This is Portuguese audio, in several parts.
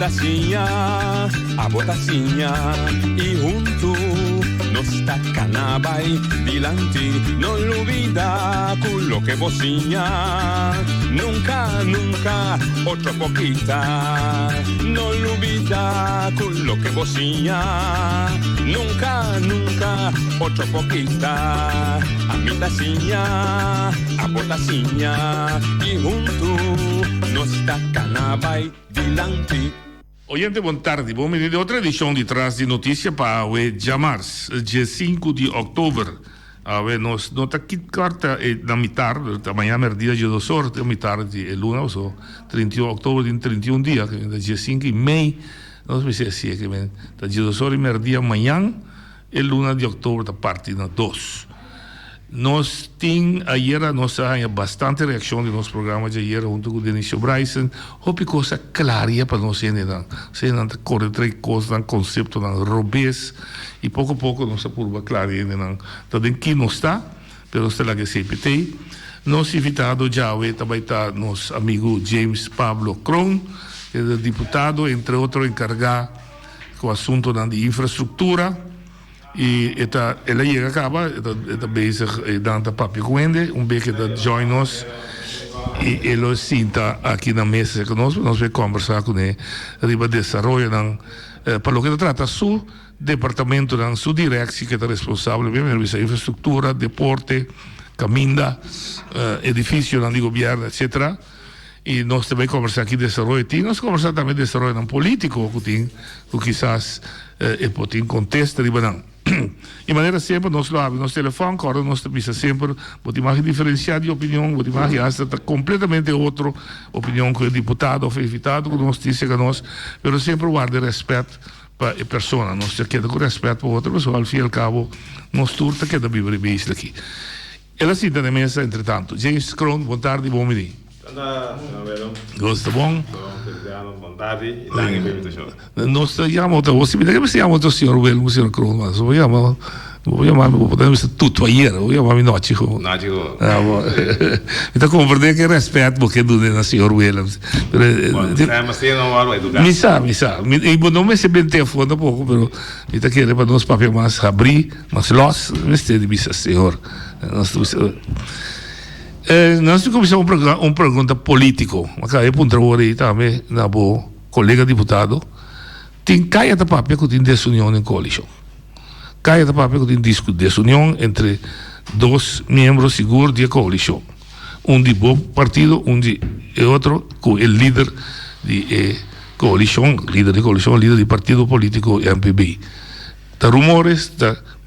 a botacinha e junto nos tacanabay dilante, no olvida culo que vocinha, nunca otro poquita, no olvida culo que vocinha, nunca otro poquita, a mi tacinha, a botacinha e junto nos tacanabay dilante. Oyente, boa tarde. Vamos de outra edição de Traz de Notícia para o Jamars, dia 5 de outubro. Nós não está aqui carta na metade, amanhã é dia de 2 horas, na metade de luna, ou 31 de outubro, de 31 dias, que é dia 5 de maio, não sei se é assim, que é dia 2 horas, é dia amanhã, e luna de outubro, da parte na 2. Nós temos, ayer, nós temos bastante reação de nosso programa de ayer, junto com o Denis Bryson. Houve coisa clara para nós, se não corre três coisas, no conceito, no robês, e pouco a pouco nós apurva claro, também que não está, mas está lá que sempre tem. Nós invitado já, também está nosso amigo James Pablo Cron, que é deputado, entre outros, encarregado com o assunto de infraestrutura. E ela chega acaba, está bezig dando papel com ele, beetje dat join us e ele sinta aqui na mesa conosco, nós vamos conversar com ele, riba desenvolver para o que trata su departamento, su direção que é responsável, primeiro infraestrutura, deporte, caminda, edifício de governo, etc. E nós também conversar aqui de desenvolvimento, e nós conversar também de desenvolvimento político, que quizás pode contestar, de maneira sempre, nós falamos, nosso telefone, agora nós temos sempre, podemos diferenciar de opinião, podemos esta completamente outra opinião que o deputado ou invitado, que nós disse que nós, mas sempre guarda respeito para a pessoa, nós queda com respeito para outra pessoa, ao fim e ao cabo, nós turta queda viver bem isso aqui. Ela sinta na mesa, entretanto. James Cron, boa tarde, bom dia. Gosta bom? Boa tarde, danke pela invitação. Nós chamamos o senhor Wilhelm, o senhor Cron, mas vou chamar, podemos tudo aí, vou chamar o Nótico. Então, compreender que respeito, porque do senhor Wilhelm. Mas tem não hora educar. Me sabe. E não me sei bem telefone um pouco, mas está querendo para nós papel mais abrir, mas nós, de missa, senhor. Nós começamos uma pergunta político, mas aí para um também, na boa colega deputado, tem caia de papel que tem desunião em coalição. Caia de papel que tem desunião entre dois membros seguros da coalição. De bom partido, de outro, com o líder de coalição, líder de partido político MPB. Há rumores,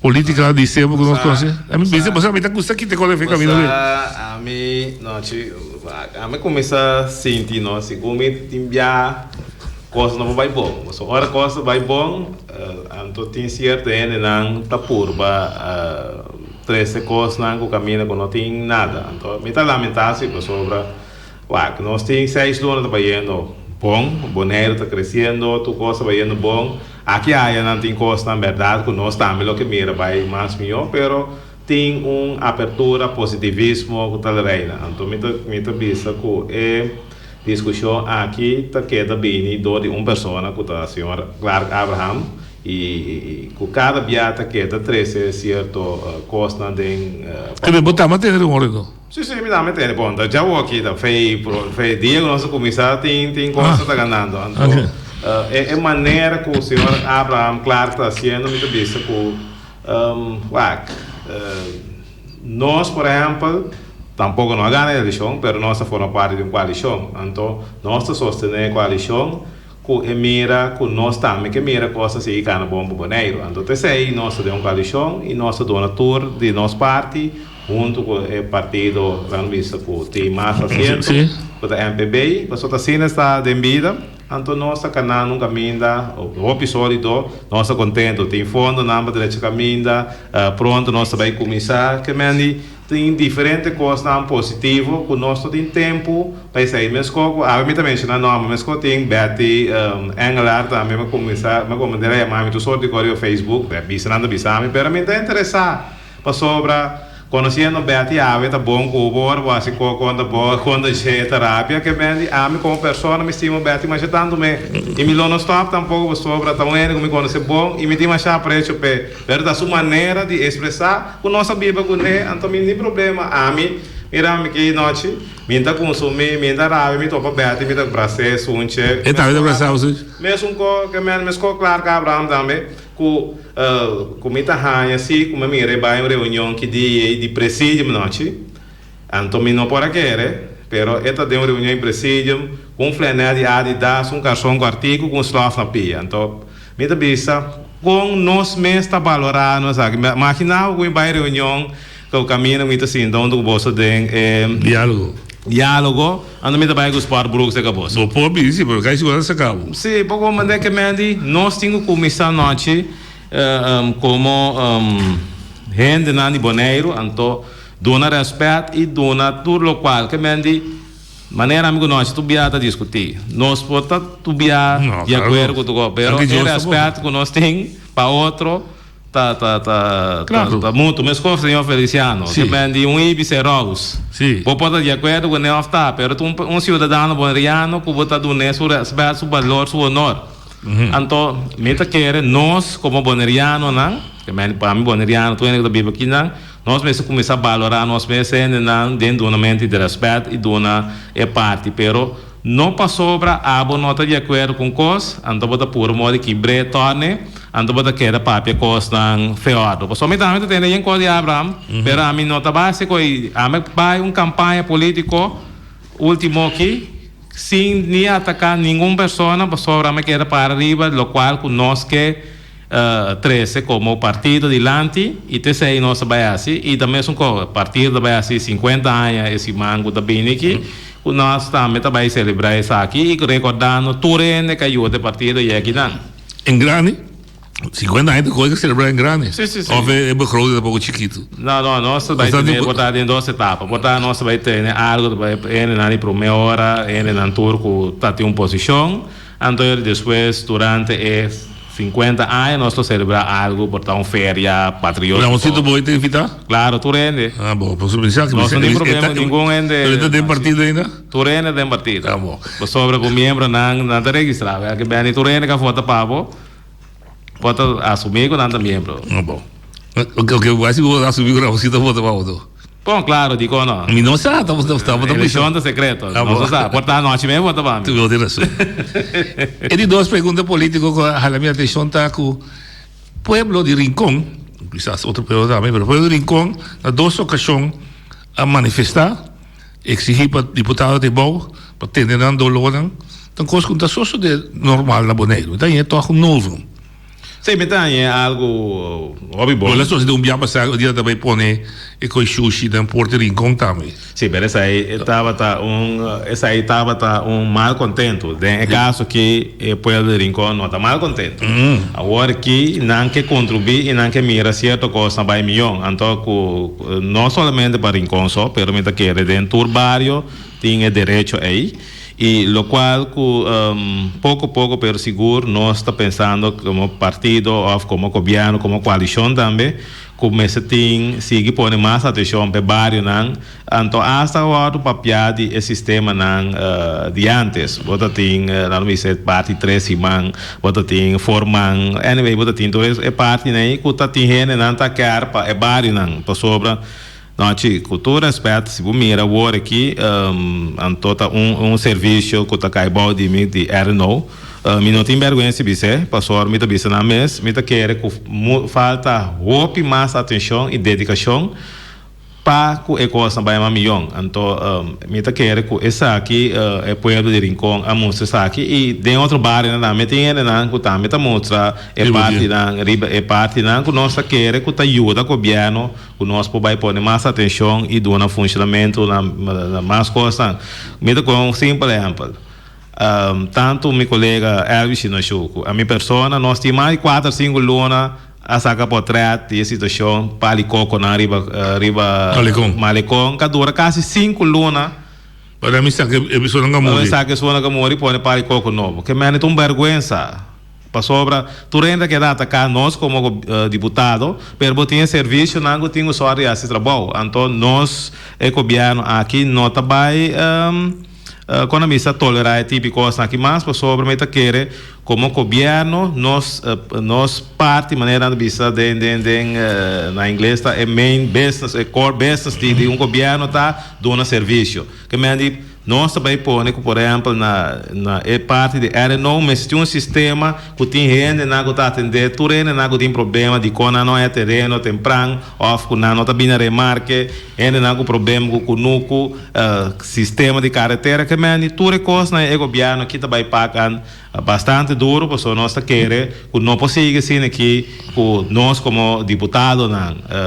política de sempre que nós conhecemos. A mim, mas a mim está custando que te qualifica caminho. A mim começa a sentir, se como timbia coisa não vai bom. Mas hora coisa vai bom, então tem certo ainda não está purba 13 coisas não que caminha que não tem nada. Então me está lamentando sobre que nós temos 6 anos trabalhando bom, o boneiro está crescendo, tu coisa vai indo bom. Aqui não tem coisa na verdade que nós também o que mira vai mais melhor, pero tem abertura, positivismo que está reina. Então me está vista que discussão aqui está queda bem de uma pessoa que está a senhora Clark Abraham e com cada viata queda 13 certo costa de que me botar matéria de moreno. Sim, me dá matéria bom. Já vou aqui da fei dia que nós começar tem coisa está ganhando. Então é maneira que o senhor Abraham Clark está sendo muito vista que nós, por exemplo, tampouco não ganhamos a eleição, mas nós formamos parte de uma coalição. Então, nós sostenemos a coalição que mira, que nós também que mira coisas que ganham bom para o boneiro. Então, nós temos uma coalição e nós donator de nossa parte, junto com o partido, vamos ver que tem mais assento, com a MPB, mas a cena está de vida. Então, nós estamos no caminho, o episódio, nós estamos contentes, tem fundo, não para caminho, pronto, nós vamos começar, que tem diferentes coisas positivas, que nós temos tempo para sair, mas eu também mencionar nome, mas tem Betty Engelar também, para começar, mas como eu tu só de correr o Facebook, mas não bisame, mas me está interessado, para sobre conhecendo Betty Ave, tá bom, cubo, assim, quando é terapia, que bem, a mim como pessoa, me estimo Betty, mas tanto me, e me não stop tampouco sobre tão ele, me conhece bom, e me tem mais preço, pero da sua maneira de expressar, o nosso Bíblia com ele, então não tem problema, a mim, mira que noite, minta consumir, minta rave, minta para Betty, minta prazer, sunche. E tá vendo prazer você? Mesmo que mesmo claro que Abraham também, com minta ranha assim, como me reba em reunião que de presídio noite, então me não pode querer, pero esta de uma reunião em presídio, com flanela de Adidas, cartão com artigo, com slof na pia, então minta bisa, com nós mesmos está valorando, sabe? Imagina que vai reunião que o caminho muito assim, então do bolso de diálogo, ando me trabalha com os parbrooks de caboço. Não pode ir, sim, porque aí segurança acaba. Sim, pouco mandei que me nós temos comissão noite como gente na de Boneiro, então dona respeito e dona tudo local que me maneira amigo nós tu biata discutir, nós pota tu bia de acordo com o governo, o respeito que nós tem para outro tá muito, mas como o senhor Feliciano, que vende ibicerros. Sim. Vou poder de acordo com o não está, pero cidadão boneriano que bota do nesso respeito, seu valor, seu honor. Então, me tá querer nós como boneriano, não? Que para mim boneriano, tu ainda que vive aqui, não? Nós mesmo começar a valorar nós mesmo, não, dentro de uma mente de respeito e de uma parte, pero não passou para a boa nota de acordo com coisa, então bota por modo que torne, então bota que era papel coisa não feado. Só me dá muito tempo em coisa de Abraham, pero a minha nota básica é a minha vai campanha política último aqui, sem nem atacar nenhuma pessoa, sobre a minha que era para arriba, lo qual que nós que 13 como partido de Lanti e terceiro nós vai assim e também são partido vai assim 50 anos esse mango da Binique. Nós também celebrar isso aqui e recordando tudo que ajuda o partido e aqui não. Em grande? 50 anos de coisa que celebrar em grande? Sim. Ou é bacroso, é pouco chiquito? Não, nós vai ter botar em duas etapas. Botar nós vai ter algo na primeira hora, na turco tá tem uma posição, então depois durante 50 anos nós vamos celebrar algo, botar uma férias patriótica. Não, você também tem que invitar? Claro, tu rende. Ah, bom, posso pensar que não tem problema nenhum rende. Ele tem partido ainda? Tu rende tem partido. Ah, bom. Sobre o membro não está registrado, que bem, tu rende que vota pavo, pode assumir que não está membro. Ah, bom. O que eu acho que vou assumir que você está votando pavo. Bom, claro, digo não. E não sabe, estamos eleição da secreto. Não sabe, portar noite mesmo, vota para mim. Tu tem razão. E de duas perguntas políticas que a minha atenção está com o pueblo de Rincón, quizás outro pergunta também, mas o pueblo de Rincón, na duas ocasiões, a manifestar, exigir para deputado de Bau, para ter dolor, então coisa que está só de normal na Boneiro. Então é todo novo. Sim, então é algo óbvio. Olha só, se um dia passar, o dia também põe e com sushi da Porto Rincón também. Sim, mas essa aí estava um mal contento. É caso que o povo de Rincón não está mal contento. Agora que não quer contribuir e não quer mirar certa coisa para milhão. Então, não somente para Rincón só, mas também que dentro do bairro tem direito aí. E lo qual pouco a pouco, pero seguro, nós está pensando como partido ou como governo, como coalição também, começa a seguir pondo mais atenção para o bairro, então hasta agora o papel do sistema de antes, você tem, não me sei, parte 3 semanas, você tem formando, anyway, você tem toda essa parte, que está tendo, não está quer para o bairro, para sobre. Não, com todo respeito, se você mira agora aqui, serviço que está caindo de Erno, me não tem vergonha se você, passou, me está na mesa, me está querendo que falta roupa mais atenção e dedicação para que a coisa vai mais milhão. Então, me está querendo que essa aqui é o povo de Rincón, a mostra aqui, e de outro bairro, me tem que também mostra a parte que nós queremos que ajuda o governo, que nós podemos pôr mais atenção e dar funcionamento na mais coisas. Me dá com um simples exemplo. Tanto meu colega Elvis Sinochuco, a minha pessoa, nós temos mais 4 ou 5 lunas a sacar portrait e situação para o coco na riba Malecon, que dura quase 5 lunas. Para mim, sabe que a pessoa não morre. Sabe que a pessoa não morre e põe para o coco novo. Que me é uma vergonha. para sobra tu renda que dá cá nós como deputado, pero tem serviço não tem usuário assim trabalho, então nós é governo aqui não tá vai economista tolerar tipo coisa aqui mais para sobre meta querer como governo nós parte maneira de vista na inglês tá é main business é core business de governo tá dando serviço que me nós também põe por exemplo na parte de RNO mas tem sistema que tem gente na que tá atender tu rende na que tem problema de quando não é terreno temprano ou que não tá bem remarque gente na que problema com nuco sistema de carretera que me tu recursos na governo que também pagam bastante duro para nós querer que não possível assim aqui que nós como deputado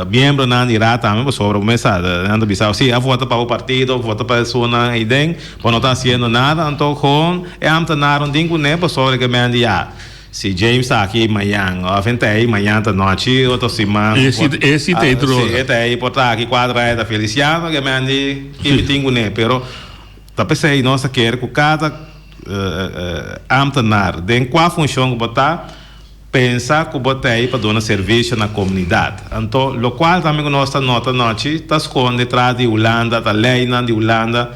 membro na irá também sobre o mensagem anda bisau sim a vota para o partido vota para a sua ideia para não estar fazendo nada então com é amtanar um dingo né para sobre que me anda se James está aqui amanhã ou ventei amanhã da noite outra semana esse teatro esse aí por estar aqui quadra da Feliciano que me anda que dingo né pero tá pensei nós quer que cada amtanar de qual função que botar pensar que botar aí para dar serviço na comunidade então lo qual também nós está nota noite está esconde atrás de Holanda tá lei de Holanda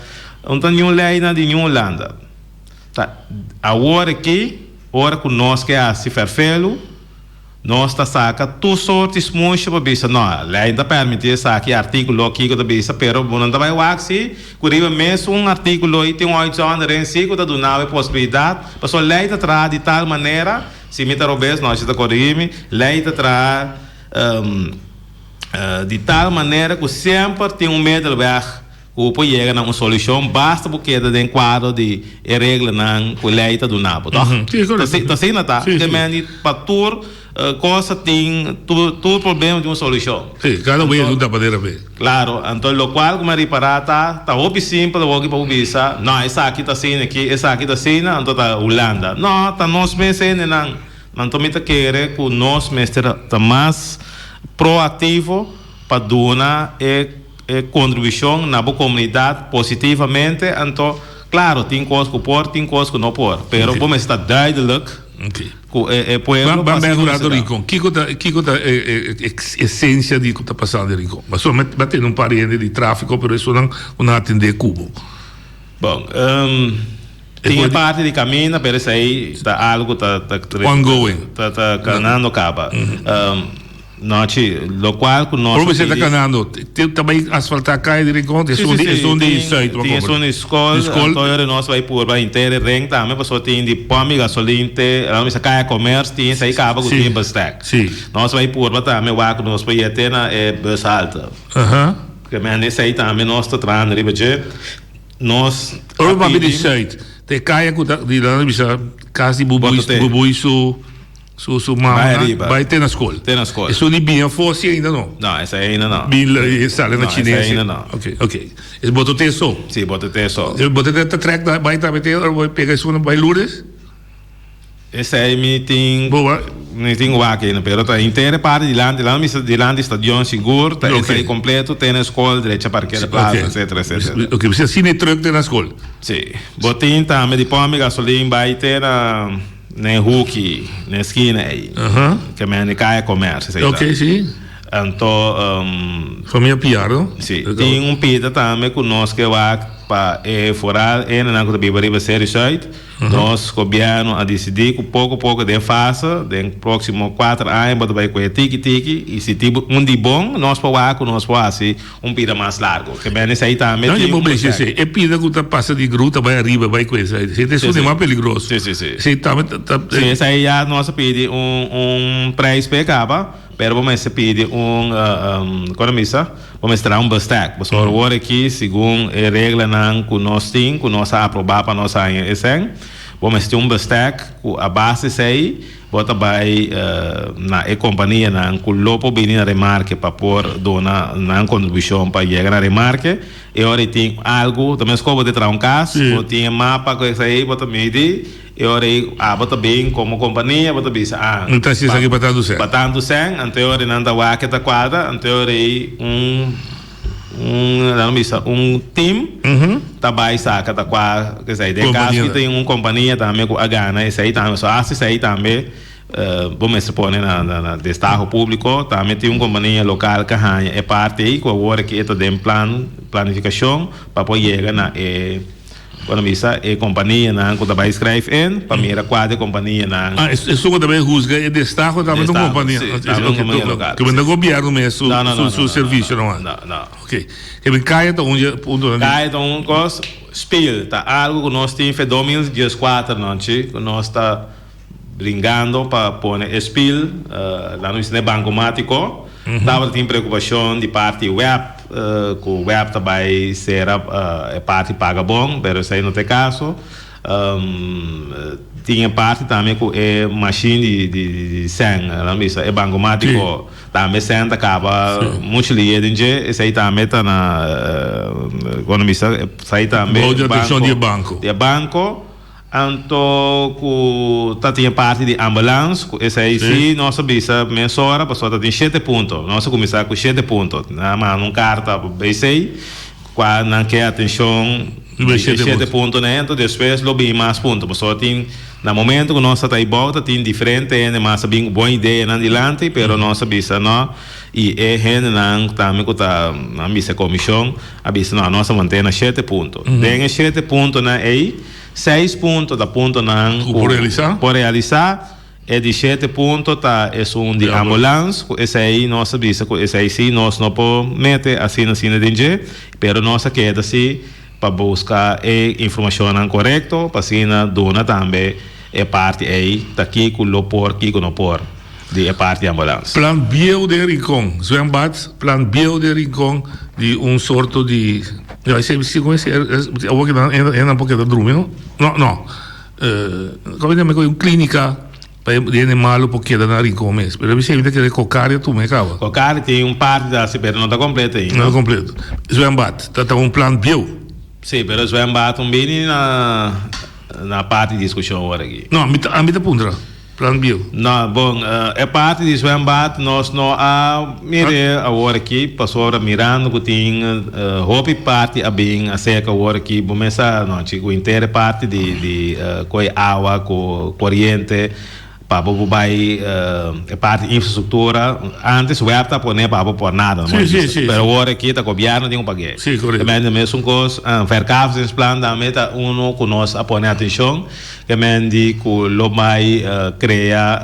não tem nenhuma lei de Holanda tá a hora que nós que é se ferfelo nós está saca tu sortes muito para bisa não lei ainda permite saque artigo aqui que da bisa pero não vai waxi curiva mesmo artigo aí tem 8 anos em si que da donava possibilidade para lei está traz de tal maneira se me tarobes nós está corrigime lei está traz de tal maneira que sempre tem meio de o pode chegar a uma solução basta porque de quadro de regra não que lei está donava tá assim não tá que me para tur coisa tem todo problema de uma solução cada vez não dá para ver claro então lo qual como reparar tá óbvio simples o que para bisa não essa aqui tá assim aqui essa aqui tá assim então tá Holanda não tá nós mesmo não tô me querer que nós mesmo tá mais proativo para dar contribuição na boa comunidade positivamente então claro tem coisas que pôr tem coisas que não pôr pero vamos estar duidelijk vamos melhorar do Rincon que é essência de que está passando em Rincon mas somente batendo um parede de tráfego por isso não atender Cubo bom tem a parte de caminho pero isso aí está algo ongoing está canando acaba noite lo qual que nós você está canando também asfaltar cai de Rincon é som de site tem som de escola então nós vai por vai inteira ring também para só tem de pome gasolina a missa cai comércio tem isso aí acaba com tempo stack nós vai por também o que nós vai ter na bus alta que me isso aí também nós está trando ribeje nós ou vai de site te cai com de lá missa quase bubu isso su mamma vai ter na escola e sono bem forse ainda não essa ainda não bem sale na chinesa ainda não ok esse botou te só sim botou te só ele botou te track vai também ter vai pegar isso vai Lourdes esse aí me tem o aqui no pero tá inteira parte de lá estação seguro tá esse aí completo tem na escola direita parqueira plaza etc ok você assina truck na escola sim botin também de pome gasolina vai ter na Hulk na esquina aí que me cai comércio ok sim então família Piaro sim tem pita também que nós que vai para fora na que vai ser site nós governo a decidir que pouco de fase de próximo 4 anos vai com tiki e se tipo de bom nós para nós assim pita mais largo que bem isso aí também não é bom dizer é pita que tá passa de gruta vai arriba vai com isso isso é mais perigoso sim também sim isso aí já nós pede preço pegava pero vamos pedir economista vamos tirar bus stack mas agora aqui segundo a regra não que nós tem que nós aprovar para nós esse vamos ter bus stack a base sei bota vai na companhia na que lopo bem na remarque para pôr dona na contribuição para chegar na remarque e agora tem algo também escovo de trazer caso tem mapa que isso aí bota medir e ora bota bem como companhia bota bisa não está se aqui batendo sem então ora não dá que tá quadra então ora team também saca tá qua que sei de caso que tem uma companhia também com a Gana esse aí também só esse aí também vamos se pôr na destaque público também tem uma companhia local que é parte aí com agora que está dentro planificação para poder chegar na quando missa é companhia na que também escreve para mira quadra companhia na isso também rusga é destaque também uma companhia local que vem do governo mesmo seu serviço não ok que vem cai então onde ponto cai então coisa spiel tá algo que nós temos em 2014 não que nós está brincando para pôr spiel lá no bancomático tava tem preocupação de parte web que o web também será parte paga bom, mas isso aí não tem caso. Tinha parte também com é machine de sangue, é bancomático, também senta acaba muito liado, isso aí também está na quando me sai também de banco. Então, que tinha parte de ambulância, esse aí sim, nossa bisa mensura, passou tem 7 pontos. Nós começamos com 7 pontos. Mas não carta BC, quando não quer atenção, 7 pontos, né? Então, depois, lobby mais pontos. Passou tem, no momento que nós está aí volta, tem diferente, mas bem boa ideia na adiante, pero nossa bisa não. E é gente não também que está na bisa comissão, a bisa não, nossa mantém 7 pontos. Tem 7 pontos na aí. 6 pontos da ponto não por realizar é de 7 pontos tá é um de ambulância esse aí nossa visa esse aí sim nós não podemos meter assim de pero nossa queda assim para buscar informação correta para assim dona também é parte aí tá aqui com o por aqui com o por de parte de ambulância plan bio de Rincon zwembad plan bio de Rincon de sorto de se conhece eu vou que é um pouquinho dormindo não como é que clínica para de malo porque da na Rincon mesmo pero você ainda quer cocaria tu me acaba cocaria tem parte da super não está completa aí não completo zwembad tá um plan bio sim pero zwembad também na parte de discussão agora aqui não a mim tá pundra plan bio não bom é parte de zwembad nós não a mire agora aqui passou mirando que tem hobby parte a bem a seca agora aqui começa não chico inteira parte de coi água com corrente para vai parte de infraestrutura antes o web tá poner para por nada mas agora aqui tá governo tem paguei sim correto também mesmo coisa verkauft esse plano da meta uno que nós a poner atenção que mendi que lo mai cria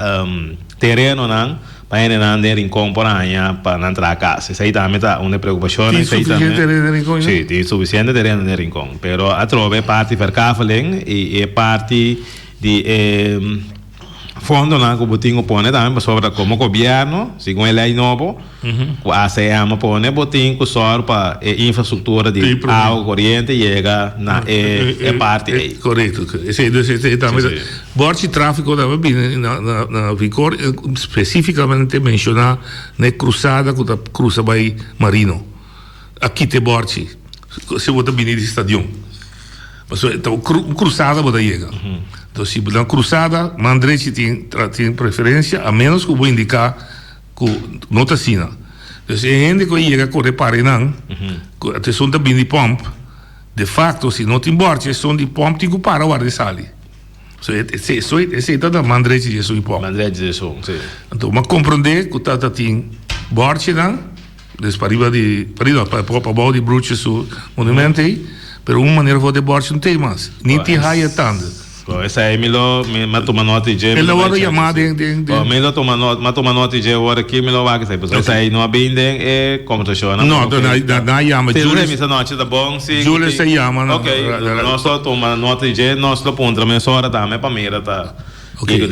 terreno não para ele não ter incomporância para não entrar a casa isso aí também tá uma preocupação tem suficiente terreno em Rincon sim tem suficiente terreno em Rincon pero a trove parte verkauft e parte de fundo na que botinho pone também sobre como governo segundo ele aí novo a CEAM pone botinho só para infraestrutura de água corrente chega na parte aí correto esse também borte tráfico também na vigor especificamente mencionar na cruzada que cruza by Marino aqui te borte se você vir de estadião mas então cruzada você chega então se na cruzada Mandrete tem preferência a menos que eu vou indicar que não está assim então se a gente que chega a correr para não a tesão também de pomp de facto se não tem borte a tesão de pomp tem que parar o ar de sali esse é da Mandrete de sua pomp então mas compreender que tá tem borte não despariva de para baixo de bruxe su monumento aí pero uma maneira de borte não tem mais nem tem raia tanto essa aí me toma nota de ele agora chamada me toma nota de agora aqui me vai que sai essa aí não abende é como funciona não na chama Júlia essa noite tá bom sim Júlia se chama ok nós só toma nota de nós lo pontra mensura também para mira tá okay.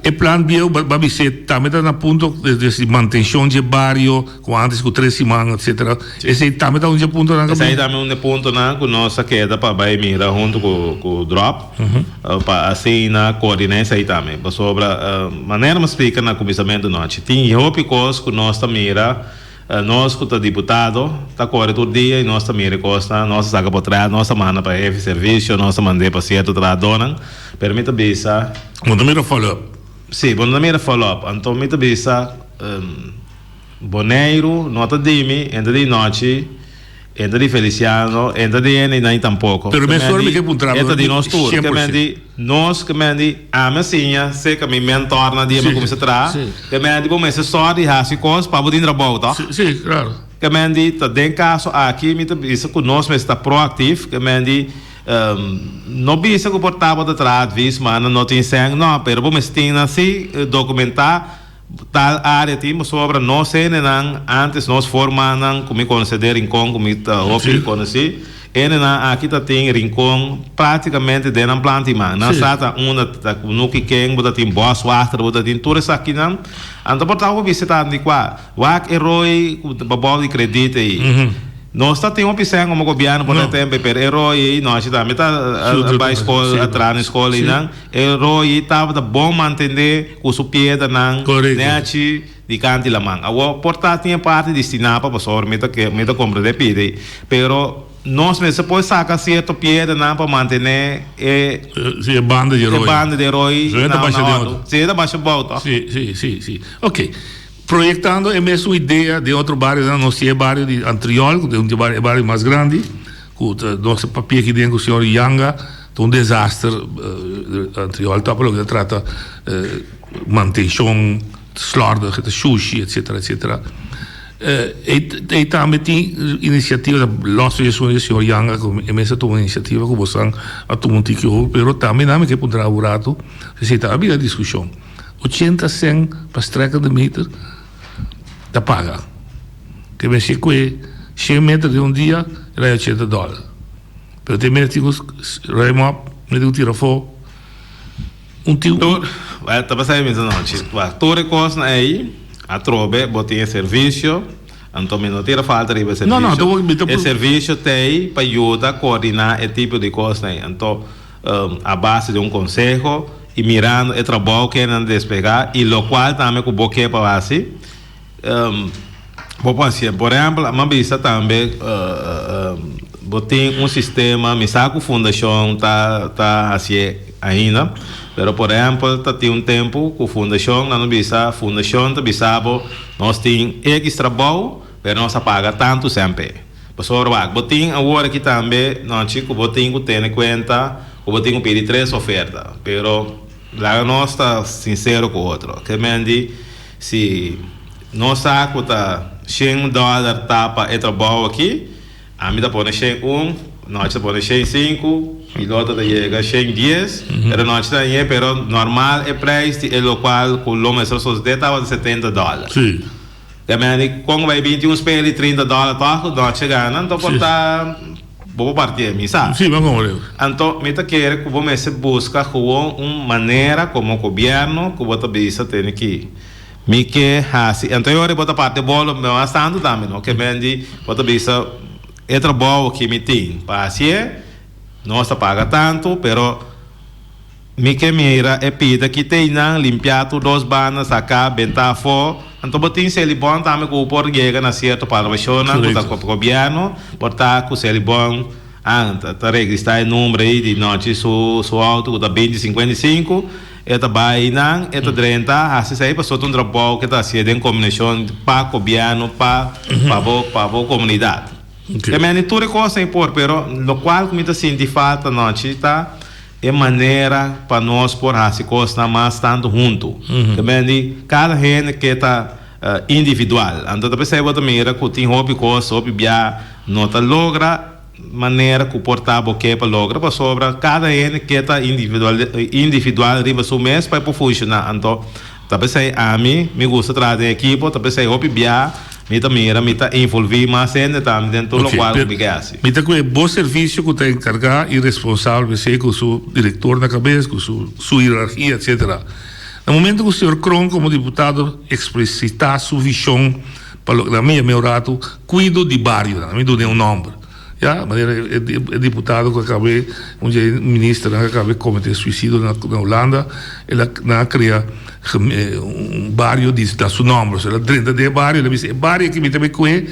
E plan bio babise também está na ponto de manutenção de bairro com antes com 3 semanas etc. Esse também está um ponto na esse aí também um ponto na com nossa queda para vai mira junto com o drop para assim na coordenância aí também para sobre maneira me explica na começamento noite tem tópicos que nós mira nós que tá deputado tá corre todo dia e nós também recosta nós saca para trás nossa manda para esse serviço nossa mandei para certo tra dona permita bisa Bonamira follow up sim bonamira follow up então permita bisa boneiro nota dimi entre de noite entra di Feliciano, entra di Eni, nem tampouco. Pero me sorme que puntrava. Entra di nós tudo. Que mendi, nós que mendi, a minha senha, sei que me mentor na dia, mas começa a tra. Que mendi, bom, essa história de raci coisas para poder trabalhar, tá? Sim, claro. Que mendi, tá den caso aqui, me tá isso que nós me está proativo, que mendi, não bisa que portava de trás, vis, mano, não tem sangue, não, pero bom, mas tem assim documentar tal área timo sobre nós não antes nós formamos como considerar rincão como hopi conheci ena aqui tá tem rincão praticamente dentro planta man na sata uma no que quem bota tem boas water bota tem tudo isso aqui não anda portar visitar de qua wak eroi babol de crédito aí nós tá tem uma opção como governo por tempo per eroi nós tá meta a escola atrás na escola não eroi tava da bom manter o supieda não né de canti la man a portar tinha parte destinada para pessoa meta que meta compra de pide pero nós mesmo depois saca certo pieda não para manter sim banda de eroi se da baixa volta sim ok. Proyectando é mesmo ideia de outro bairro, não sei bairro de Antriol, de um bairro mais grande, com nosso papel aqui dentro com o senhor Yanga, um desastre Antriol, tá pelo que trata manutenção, slorda, sushi, etc. E também tem iniciativa, nossa gestão do senhor Yanga, é mesmo uma iniciativa que você a tomar um tiquinho, mas também não é que poderá burato, se está a discussão. 80 100 para estreca de meter da paga que vem se que 100 metros de um dia era $80 pero tem menos remo me tira fo tio tá passando mesmo não tipo toda coisa aí a trobe botinha serviço então me não tira falta de serviço não serviço tem para ajudar a coordenar esse tipo de coisa aí então a base de conselho e mirando o trabalho que não despegar e o qual também com boque para assim por exemplo uma vista também tem sistema me saco fundação tá assim ainda pero por exemplo tem tempo com fundação não visa fundação tá bisabo nós tem X trabalho pero nós paga tanto sempre pessoal botem agora aqui também não chico botem que tem conta o botem pedir 3 ofertas pero lá nós está sincero com o outro que mendi se nós saco tá $100 tapa é trabalho aqui a mim tá põe 100 nós tá põe 5 e o outro tá chega 110 pero nós tá aí pero normal é preço é local com o mais sociedade tava de $70 sim que mendi como vai 21 espelho $30 tá nós chegar não tô portar vou partir misa sim vamos ver então me tá querer que vamos se busca uma maneira como o governo que bota bisa tem que me que assim então eu bota parte bolo me bastante também não que vendi bota bisa é trabalho que me tem passe nossa paga tanto pero me que mira é pida que tem não limpar tu 2 banas acá bentar fo então botin se ele bom também com o português na certo para o chão com o governo botar com se ele bom tá registrar o número aí de noite su auto da 2055 eta vai não eta 30 assim sai para soltar trabalho que tá sendo em combinação para o governo para a comunidade que me tudo coisa impor pero no qual me tá sentindo falta noite tá é maneira para nós por assim coisa mais tanto junto também cada gente que está individual então depois você bota mira que tem hobby coisa hobby bia não tá logra maneira que portar boque para logra para sobra cada gente que está individual riba su mês para funcionar então depois a mim me gusta trazer equipe depois hobby bia me tá envolver mais gente também dentro do qual me gasse me tá com bom serviço que tá encarregado e responsável você com o diretor na cabeça com sua hierarquia etc. No momento que o senhor Kron como deputado explicitar sua visão para na meu rato cuido de bairro na me deu um nome já mas é deputado que acabei um ministro que acabei cometer suicídio na Holanda ele na cria um bairro da seu nome ela 30 de bairro ele disse bairro que me também conhece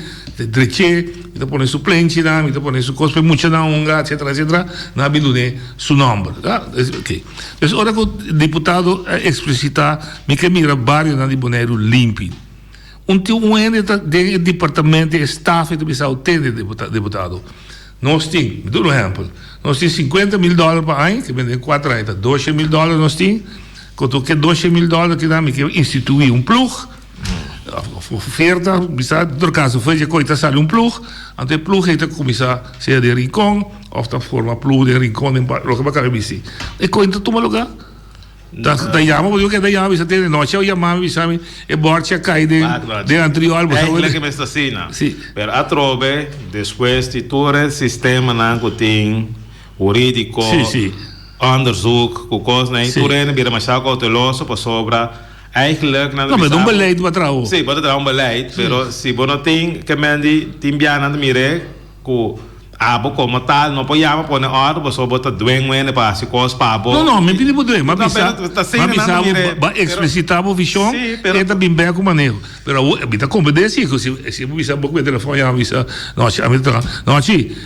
dreche me põe suplente me põe su coisa muito na unga etc na bilune su nome ok então ora que o deputado explicitar me que mira bairro na de Bonaire limpo de departamento de staff de Bissau tem deputado. Nós temos, por exemplo, nós temos $50 mil para ano, que vem 4 anos, $12 mil nós temos, quando que $12 mil que dá, que instituir plug, oferta, por caso, foi coisa sale plug, ante plug heeft começar a ser de rincón, of da forma plug de rincón, lo que va a caber bisi. E coisa toma lugar. Da llama, porque que da llama, você tem noite, eu chamava, sabe, e borte cai de anterior, você é que me está assim, sim. Pero a trove, depois de todo o sistema não tem jurídico, onderzoek, coisa, né? Tudo vira mais cauteloso para sobra. Eigenlijk não, mas um beleid para trás. Sim, pode dar beleid, pero se você não tem que mendi, tem bem nada mire, com abo como tal, não pode chamar para ordem, você bota doente para se coisa para abo. Não, me pedi por doente, mas explicitar a visão, e também bem com manejo. Pero bita competência, se você boca o telefone, já avisa, não,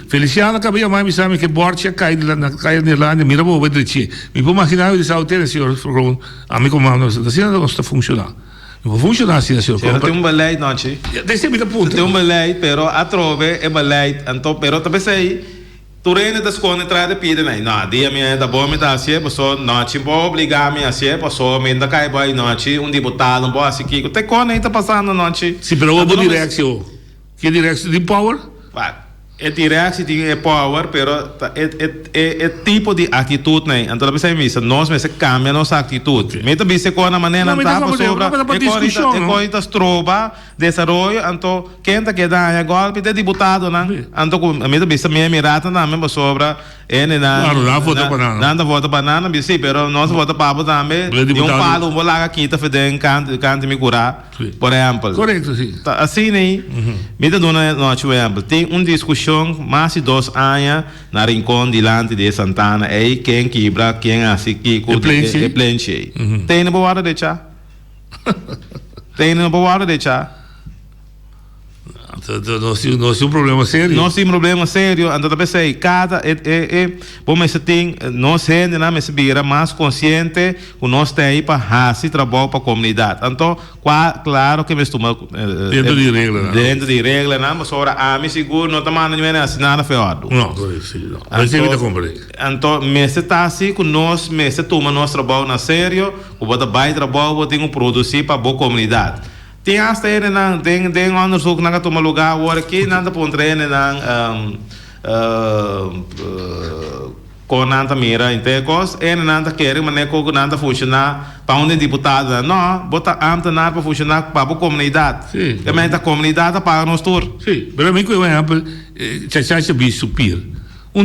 Feliciano acabei de mais avisar que borte cai na Irlanda, mira vou ver direito. Me vou imaginar o desautério, senhor, amigo meu, não está funcionando. Não funciona assim, senhor. Não tem beleid, não, sim. Desse me dá ponto. Tem beleid, pero a trove é beleid, então, pero também sei, tu reina das coisas entrar de pide, não, dia minha da bom me dá assim, pessoa, não, sim, pode obrigar me assim, pessoa, me ainda cai boy, não, sim, deputado, não pode assim, que tem coisa ainda passando, não, sim. Sim, pero o direção, que direção de power? É direção de power, pero é tipo de atitude, né? Então, você me diz, nós mesmo cambia nossa atitude. Me também se com a maneira não tá sobre é coisas trova desenvolvimento, então quem tá que dá golpe de deputado, né? Então, me também se me mirata na mesma sobre vota banana, sim, pero nós vota para também. De palo, vou lá aqui tá fedendo canto me curar, por exemplo. Correto, sim. Assim, né? Me dá uma noite, exemplo, tem discussão mais de 2 anos na rincón delante de Santana, aí quem quebra, quem assim que é plenche. Tem na boa hora de chá? Tem na boa hora de chá? Nós temos um problema sério. Nós temos um problema sério. Então, eu pensei, cada bom, mas tem, nós gente, né, mas vira mais consciente que nós temos para fazer trabalho para a comunidade. Então, claro que nós estamos dentro de regra. Dentro de regra, né? Mas agora, a mim seguro, não estamos nem assinando feado. Não, sim, não. Mas é que comprei. Então, mas está assim que nós, mas tomamos nosso trabalho na sério, o bota bem trabalho, tem que produzir para a boa comunidade. Tem hasta ele não tem onderzoek na toma lugar agora aqui nada pontre não com nada mira intercos ele nada quer mas nem com nada funcionar para onde deputado não bota amtenar para funcionar para a comunidade também a comunidade para nós todos sim para mim que o exemplo chacha bisupir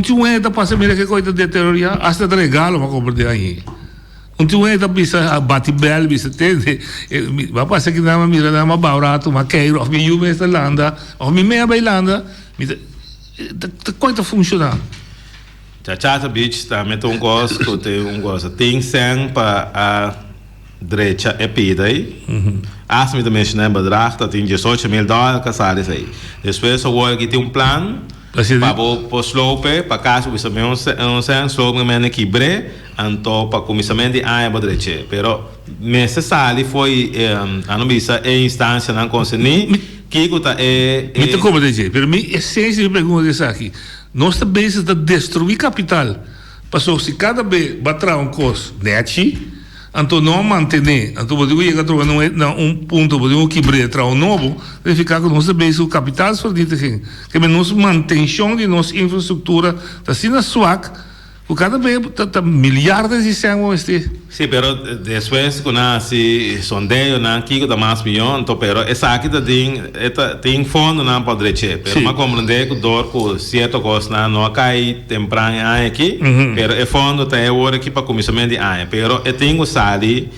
tio é da passa mira que coisa de teoria hasta de regalo uma compra aí tio é da bisa bate bel bisa tende vai passar que não mira não barato mas quer of me me esta landa of me meia bailanda da coisa funcionar Chachata Beach também tem gosto tem sempre a direita é pida aí as me também né bedrag dat tem $18 mil que sai aí depois agora que tem plano para o slope para caso você me slope me quebre então para começamento de ano para direita pero nessa sala foi a não bisa é instância não consegui que tá me te como dizer pero me essência de pergunta isso aqui nós também está destruir capital passou se cada vez bater costo net então não manter então podemos chegar a ponto podemos quebrar para novo e ficar com nossa base o capital sordido que nos manutenção de nossa infraestrutura está sendo suac o cada vez tá milhares de centavos sim pero depois quando se sondeio na que dá mais milhão então pero essa aqui tem fundo não pode dizer pero mas compreender que dor com certo custo não cai temprano aqui pero é fundo tá agora aqui para começamento de ano pero eu tenho sali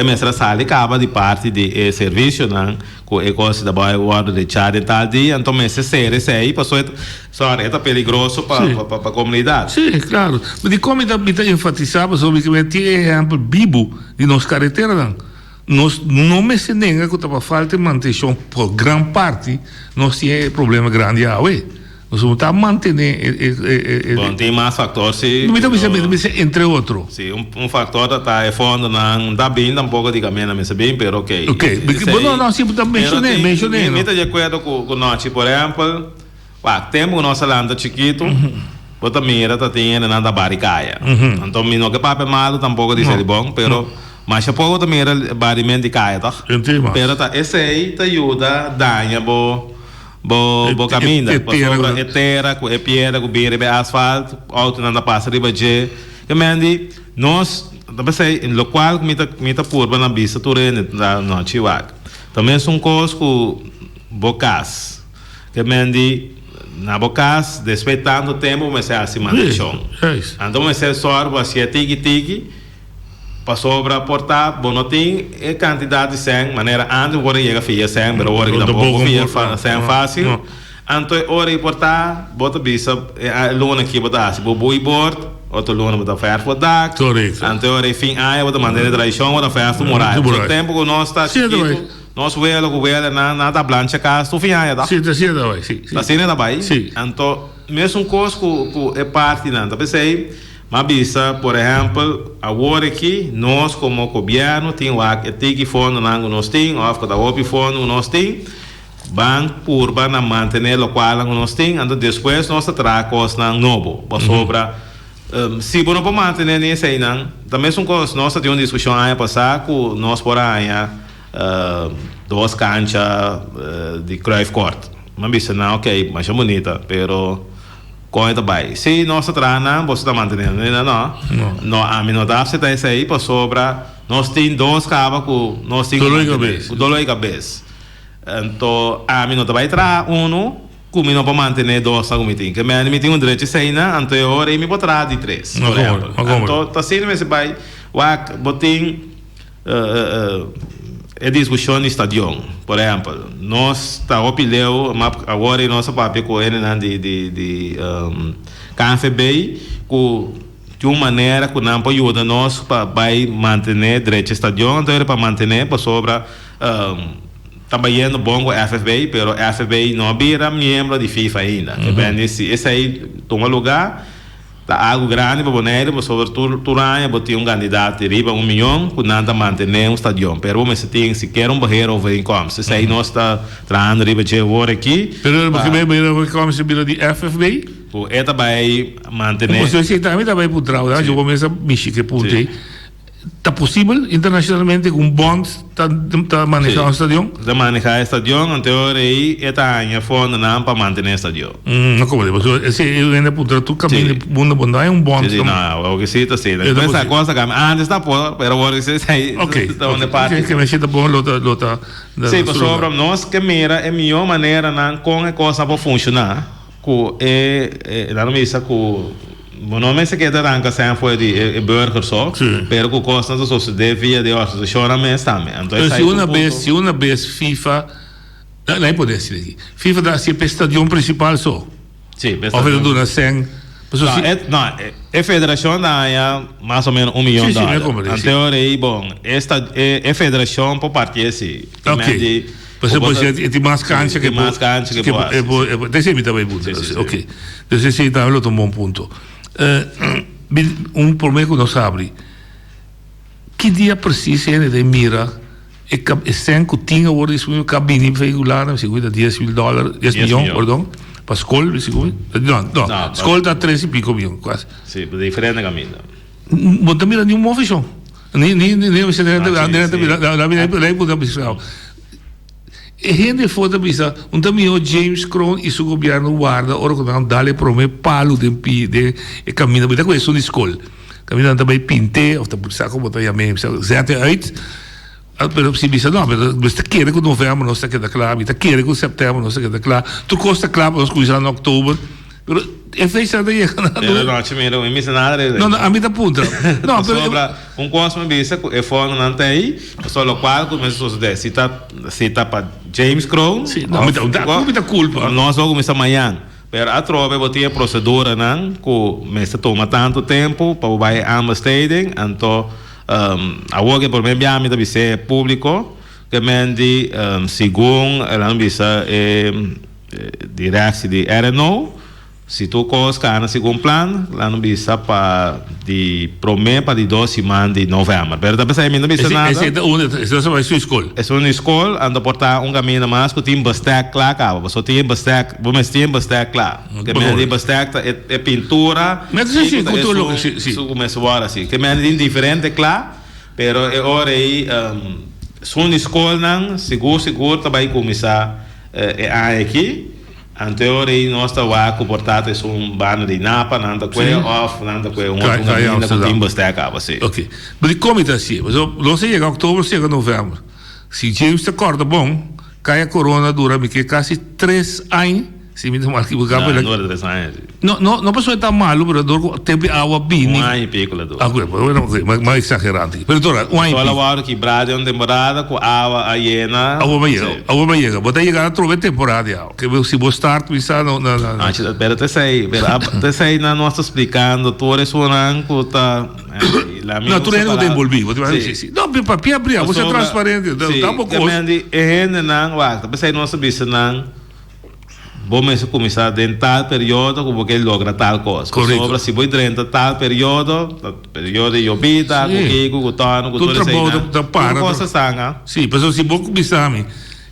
mestra sali acaba de parte de serviço não com o custo da boa hora de chá de tal dia então mas se aí passou só é perigoso para a comunidade sim claro mas de como está enfatizado sobre que tem exemplo vivo de nossa carretera nós não me se nega que estava falta de manutenção por grande parte nós temos problema grande nós vamos manter Bom, tem mais fatores, sim. Entre outros. Sim, fator está é fundo não dá bem tampouco de caminho, mas bem, pero ok. Ok, não, sim, mencionei. Estou de acordo com nós, por exemplo, temos nossa landa chiquito, bota mira, tá tendo nada baricaia. Então, não que papo malo tampouco de ser bom, pero mas se pouco também era barimento de caia, tá? Entendi. Pero tá, esse aí te ajuda danha bo caminho, sobre terra, com pedra, com beira, asfalto, auto não passa riba de, que mendi nós, também em local que mita purba na vista turene na chivac. Também é coisa com bocas, que mendi na bocas, respeitando o tempo, mas é assim manchão. Então mas é só você tiki para sobra portar, bom, não tem quantidade de sangue, maneira antes hora chega fia sangue, mas hora que tampouco fia sangue fácil. Então hora portar, bota bisa, luna aqui bota assim, boi board, outro luna bota ferro por dar. Então hora fim aí bota manter tradição, bota ferro morar. O tempo que nós está chiquito, nós vela na plancha casa, tu fim aí, tá? Sim. Tá sendo da Bahia. Então mesmo coisa que é parte não, tá pensei. Mas, por exemplo, agora aqui, nós como governo temos que fundo nós temos, ou que fundo nós temos, banco urbano manter local nós temos, então depois nós trazemos novo, para sobra. Se não podemos manter nesse aí, também são coisas, nós temos uma discussão aí passar com nós por aí, duas canchas de Cruyff Court. Mas, não, ok, mas é bonita, pero coisa bem. Se nós trana, você está mantendo, não, a mim não dá se tá isso aí para sobra. Nós tem dois cabos com nós tem dolor de cabeça. Então a mim não vai entrar com mim não para manter dois com mim que me tem direito de sair na anterior e me botar de três. Então tá sendo mas vai botem é discussão no estádio, por exemplo, nós está opileu, agora nosso papel com ele de Café Bay, com de uma maneira que não pode ajudar nós para manter direito estádio, então para manter para sobra trabalhando bom com a FFB, pero a FFB não vira membro de FIFA ainda. Esse aí toma lugar. Tá algo grande para boneiro, mas sobre Turanha, botar candidato de riba 1 milhão, que nada manter estádio. Pero mas se tem sequer barreiro over income. Se aí nós está trazendo riba de ouro aqui. Pero porque barreiro over income se vira de FFB? O eta vai manter. Você também vai por trás, né? Eu começo a mexer que por aí. Está possível internacionalmente com bonds tá manejar o estádio? Tá manejar o estádio, então aí está em fundo não para manter o estádio. Não como depois, se eu ainda puder tu caminho mundo bom é bond. Não, o que sim tá sendo. Essa coisa que antes está por, pero agora isso aí. Ok. Onde parte? Que mexer tá bom lota. Sim, para sobre nós que mira é melhor maneira não com a coisa para funcionar. Com lá no mesa com não me sei que da ranca sem foi de burger só, pero com costas do se devia de hoje chora mesmo também. Então se uma vez FIFA não pode ser aqui. FIFA dá se estádio principal só. Sim, estádio. Ou na sem. Não, a federação dá mais ou menos $1 milhão. Então aí bom, esta é federação por parte esse. Ok. Você tem mais cancha que tem sempre também muito. Ok. Então esse aí tá um bom ponto. Problema que nós abre que dia preciso é de mira e sem que tinha agora disponível cabine veicular se cuida $10 milhões perdão para escola não escola dá 3 e pico milhões quase sim diferente caminho mas também não move só nem você não e gente foda bisa também o James Crown e seu governo guarda ora quando dá-lhe prome palo de caminho da coisa na escola caminho também pinte ou tá saco botar já mesmo certo uit pero se bisa não mas você quer que novembro nós está queda claro está quer que setembro nós está queda claro tu costa claro nós começar em outubro pero é feita daí não te miro me nada não a mim da punta não pero coisa me bisa é fora não tem aí só local começa a suceder se tá para James Crown não me dá culpa nós vamos começar amanhã pero a trova botia procedura não que me toma tanto tempo para o vai Amsterdam então a work por mim já me deve ser público que mendi segundo ela não bisa direção de RNO. Se tu coloca na segundo plano, lá não bisa para de promessa para de 2 semanas de novembro. Mas também sai não bisa nada. Esse é sua escola. É uma escola, anda portar caminho mais que tem bastante claro, cara. Você tem bastante, vamos ter bastante claro. Que me tem bastante é pintura. Mas sim, cultura, sim. Isso começa agora assim. Que me tem diferente, claro. Pero é hora aí, uma escola não, seguro também começar aqui. Anteriormente nós estávamos comportados bando de Napa, nada com off, nada com ainda com timbas até acaba assim. Ok. Mas como está assim? Mas não sei chega outubro, chega novembro. Se James te acorda bom, cai a corona dura me que quase 3 anos. Se me tomar que buscar para não 3 anos. Não passou estar mal, pero teve água bem. Ano pico lá do. Ah, bueno, mais exagerante. Pero tora, um ano. Só lá hora que brade uma temporada com água hiena. Água vai chegar. Bota chegar a trova temporada já. Que se você start visa não. Antes pero te sei na nós explicando todo isso não tá não, tu não tem envolvido. Não, papel abrir, você é transparente. Tá pouco. Também não, vai, você não sabe se não. Vamos começar em tal período como que ele logra tal coisa. Sobre se vai durante tal período de llovida, com tono, com tudo isso. Coisa sanga. Sim, mas se vou começar,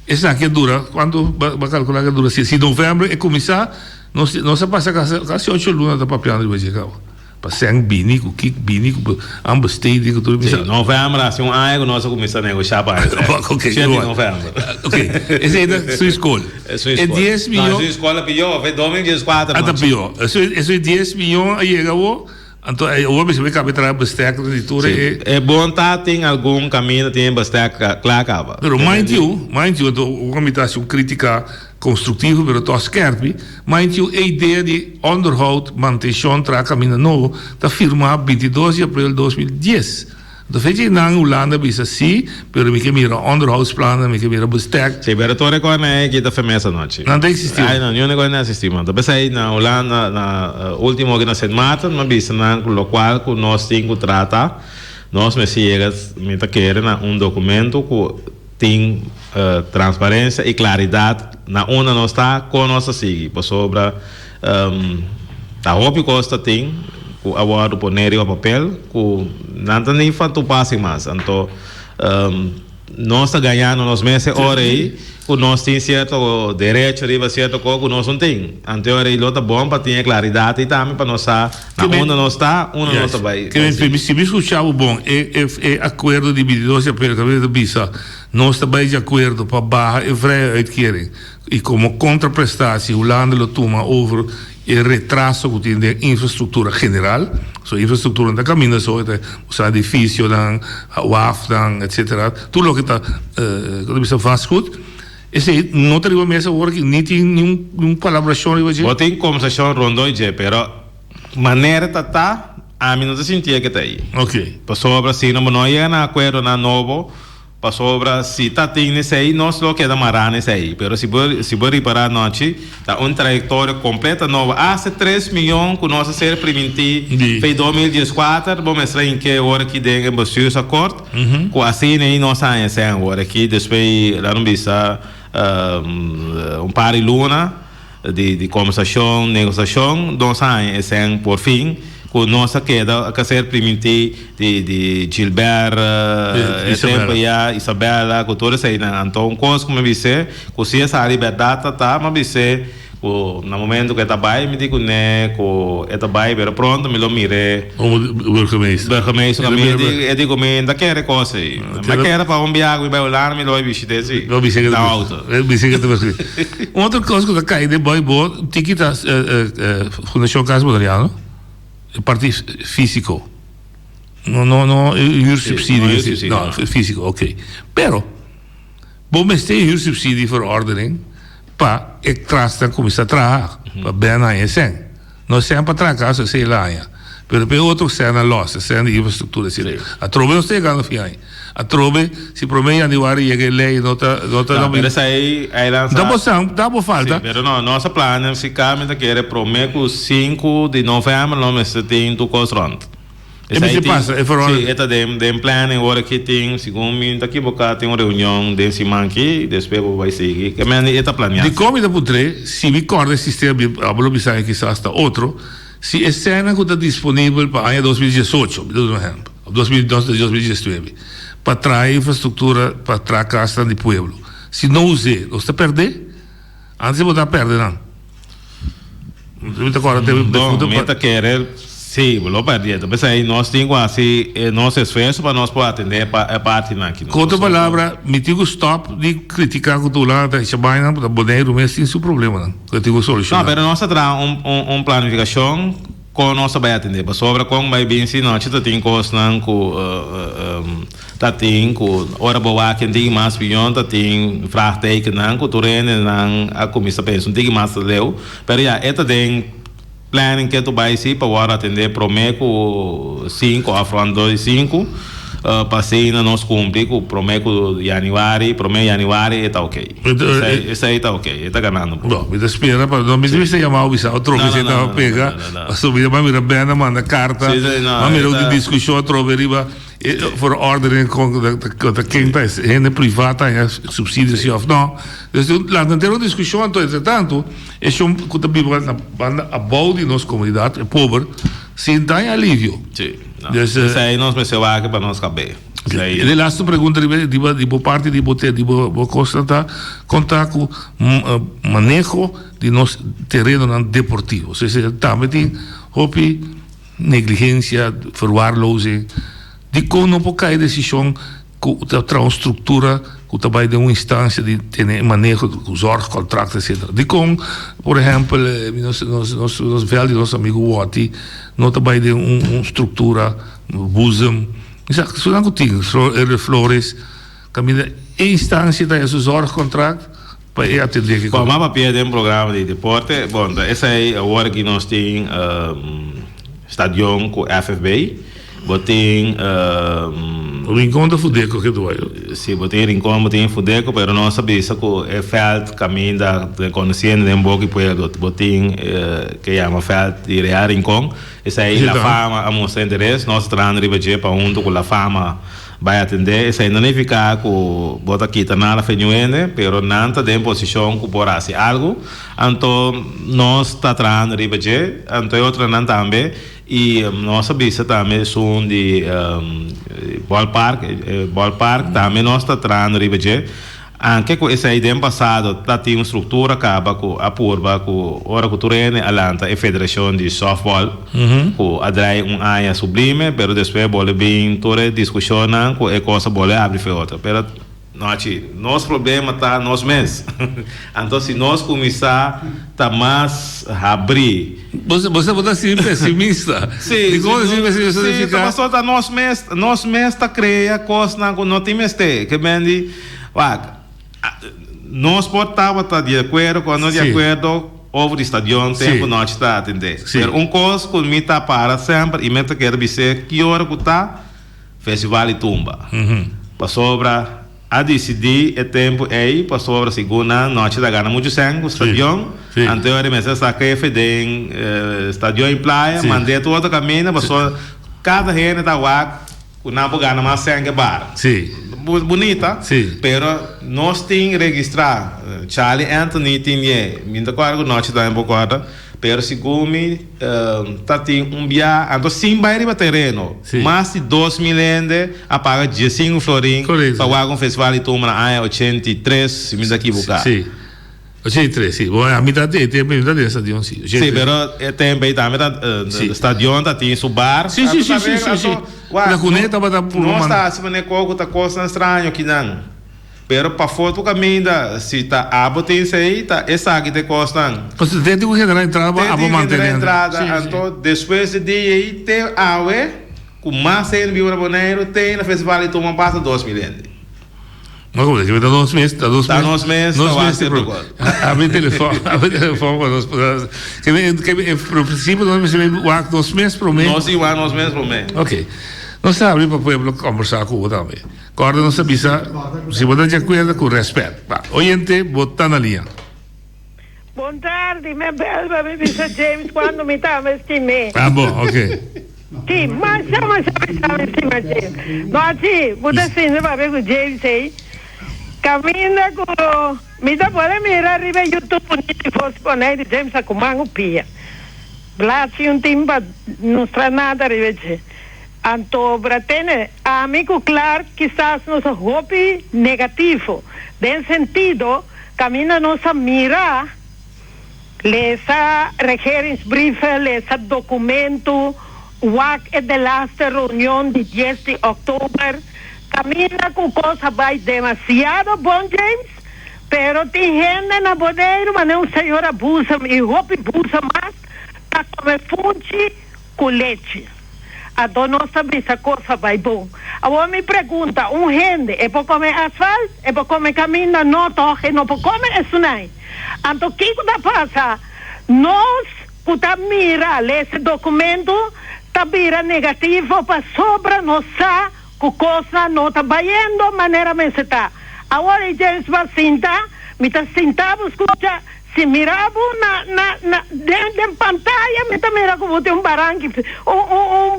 essa que dura, quando vai calcular que dura, se novembro é começar, não se passa quase 8 lunas da papel de chegar. Passando bini, com kick bini, com ambos state, com tudo isso. Novembro, assim, ano nós começamos a negociar para isso. Ok, novembro. Ok, essa é da sua escola. É 10 milhões. Sua escola pior, foi 2014. Até pior. Essa é 10 milhões aí chegou. Então, eu vou ver cabe trabalhar bastante de tudo. É bom tá tem algum caminho tem bastante claro. Pero mind you, uma imitação crítica construtiva, pero tô scherp. Mind you, a ideia de onderhoud, manutenção, tra caminho novo, tá firmada 22 de abril de 2010. Então, fez na Holanda, bisa assim, pero me que mira onderhoudsplannen, me que mira bastante. Sim, pero tu reconhece que tá famesa noite. Não tem existido. Não, eu não conheço sistema. Então, pensei na Holanda, na última que nós matan, mas bisa na lo qual que nós temos que tratar, nós me chegamos, me tá querendo documento que tem transparência e claridade na onde nós está com nossa sigue, por sobre a roupa costa tem o agora poner o papel que não nem fanto passe mais então nós está ganhando nos meses hora aí que nós tem certo direito de certo coisa que nós não tem então aí lota bom para ter claridade e também para nós na onde nós está onde nós vai que se me escuchava bom é acordo de 22 de abril que bisa nós também de acordo para barra e vrije uitkering e como contraprestatie Holanda lo toma over o retraso que tem de infraestrutura general, so infraestrutura da caminho, so os edifícios, o AF, etc. Tudo o que está, quando você faz tudo, esse não tem uma mesa agora que nem tem nenhuma colaboração. Não tem conversação rondonha, pero maneira tá, a mim não se sentia que tá aí. Ok. Passou para si, não ia na acordo na novo. Sobre se está tendo isso aí, nós não queremos amarrar nisso aí. Mas se for reparar, noite, está uma trajetória completa nova. Há 3 milhões que nós ser permitir, foi 2014, vamos mostrar em que hora que tem esse acordo. Com assim, aí nós estamos agora aqui, depois, lá não bisa, par de luna de conversação, negociação, nós estamos por fim. Com nossa queda a ser permitir de Gilbert, Isabela, com toda essa então coisa como disse, com se essa liberdade tá, mas disse, no momento que está bem, me digo né, com está bem, pero pronto me lo mire. O burgemeester, eu digo me ainda quer coisa aí, mas quer para viagem vai olhar me lo visite assim. Não visite na auto. Outra coisa que cai de boa, tiquita Fundação Casa Moderno. Parte físico. No, huursubsidie. No, físico, ok. Pero, vamos ter huursubsidie verordening para ik trasta como está trabalhar, para bem na ESN. Nós sempre para trás, eu sei lá, pero para outro se na loja, se na infraestrutura, a trove não está chegando fiai. A trove se promete de war e lei nota pero essa aí dá por falta. Pero não, nossa plano se caminha que era promete 5 de novembro nós tem tu construindo. E me se passa, é for sim, eta de planning agora que tem, segundo mim, tá aqui boca tem uma reunião de semana aqui, depois vai seguir. Que men eta planeado. De como da putre, se me corda o sistema, a blobbisai que está hasta outro, se a cena que está disponível para ano 2018, por exemplo, 2019, para trazer infraestrutura para trazer casa de pueblo. Se não use, você perder? Antes de botar perder, não. Bom, meta querer, sim, vou perder. Então, aí nós temos assim, nosso esforço para nós poder atender a parte aqui. Com outra palavra, me digo stop de criticar o do lado, da Chabaina, da Boneiro, mas tem seu problema, não? Eu digo solução. Não, mas nós temos planificação com nossa vai atender. Para sobre como vai bem se nós tem coisas não com tá tem com hora boa que tem mais bilhão tá tem frate que não com terreno não a comissão pensa tem mais leu, pero já esta tem planning que tu vai se para atender prometo 5 afro 25 passei na nós cumprir com prometo januário está ok. Isso aí está ok, está ganhando. Bom, me espera para não me deixe chamar o bisao, outro que você estava pegar, a subida para mira bem, manda carta, mas mira o discussão outro veriba for ordering com da quem tá renda privada e subsídios e of não. Então lá não tem uma discussão então entretanto é um que também banda a balde nossa comunidade é pobre sem dar alívio. Sim. Isso aí nós precisamos para nós caber. E a última pergunta de boa parte de boa constatar contar com manejo de nosso terreno deportivo. Ou seja, também tem hobby, negligência, verwaarlozing. De como não pode cair decisão com uma estrutura que trabalha de uma instância de ter manejo de zorg, contratos, etc. De como, por exemplo, nos velhos, nosso amigo Wati, não trabalha de uma estrutura, Bosom, isso não tem, Flores, caminha em instância da zorg, contrato, para atender que. Como a papel de um programa de deporte, bom, essa é a hora que nós temos estadião com FFB. Botem o rincão da Fudeco que doeu. Sim, botem rincão, botem Fudeco, mas não sabia se o feld caminho da conhecendo de um pouco depois botem que chama feld de real rincão. Essa aí a fama a mostrar interesse, nós trazemos ribeje para junto com a fama vai atender. Essa aí não é ficar com bota aqui tá nada fenuende, pero não está em posição que por assim algo. Então nós está trazendo ribeje, então outra não também. E nossa vista também são de ballpark também nós está trazendo ribeje. Anche com essa ideia passado tá tem uma estrutura acaba com a purba com hora que turene alanta a federação de softball com adrai área sublime, pero depois bola bem toda discussão com a coisa bola abre foi outra, pero nosso problema tá nós mesmos. Então se nós começar tá mais abrir você pode ser pessimista. Sim, mas só tá nós mesmos tá criar coisa não tem mais que mendi nós portava de acordo com nós de acordo over o estadião tempo nós está atender. Mas coisa que me tá para sempre e me tá quer dizer que hora que tá festival e tumba. Para sobra a decidir o tempo aí para sobra segunda noite da gana muito sangue o estadião. Anteriormente essa que de estadião em praia, mandei todo caminho para só cada gente da lá com na gana mais sangue bar. Bonita, pero nós tem registrar Charlie Anthony tinha minha coisa noite da embocada, pero segundo me tá tem via então sim vai ir para terreno, mais de 2 milhões a pagar 15 florim para um festival e toma na 83 se me daqui bocar. 83, sim. Bom, a metade dessa estadião, sim. Sim, pero também o estadião tá tem seu bar. Sim. Na cuneta vai dar por não está se mané coco tá coisa estranho que não. Pero para foto caminho se tá abo tem isso aí tá essa aqui tem coisa. Você tem que generar entrada abo manter entrada. Então depois de dia aí tem awe com mais 100 mil aboneiro tem na festival e toma passa 2 milhões. Mas como é que está 2 meses? Está 2 meses. Abre telefone para nós. Que no princípio nós recebemos 2 meses por mês. Nós igual 2 meses por mês. Ok. Nós abrimos para o povo conversar com o também. Agora nós avisa, se você de acordo com respeito. Oyente, botar na linha. Boa tarde, minha bela, me disse James quando me estava estimando. Ah, bom, ok. aqui, mas chama, Noti, você sim, vai ver com o James aí. Caminha com... Me dá para mirar arriba no YouTube, se fosse poner de James a comango pia. Lá se timba, não está nada arriba. Então, bratene, amigo, claro, quizás nosso hobby negativo. Nesse sentido, caminha nossa mira, lesa regeringsbrieven, lesa documento, WAC é de lasta reunião de 10 de outubro. Caminha com coisa vai demasiado bom, James, pero tem gente na bodeira, mas não senhor abusa, e hobby abusa mais, para comer funchi com leite. A dona sabe essa coisa vai bom. Agora me pergunta, gente é para comer asfalto, é para comer caminho, não toque, não para comer isso não. Então, o que está passando? Nós, que está mirando esse documento, está mirando negativo para sobra nossa, que coisa não está vendo, maneira me está. Agora, gente vai sentar, me está sentado, escuta, se mirava dentro da pantalla, me está mirando como tem baranque,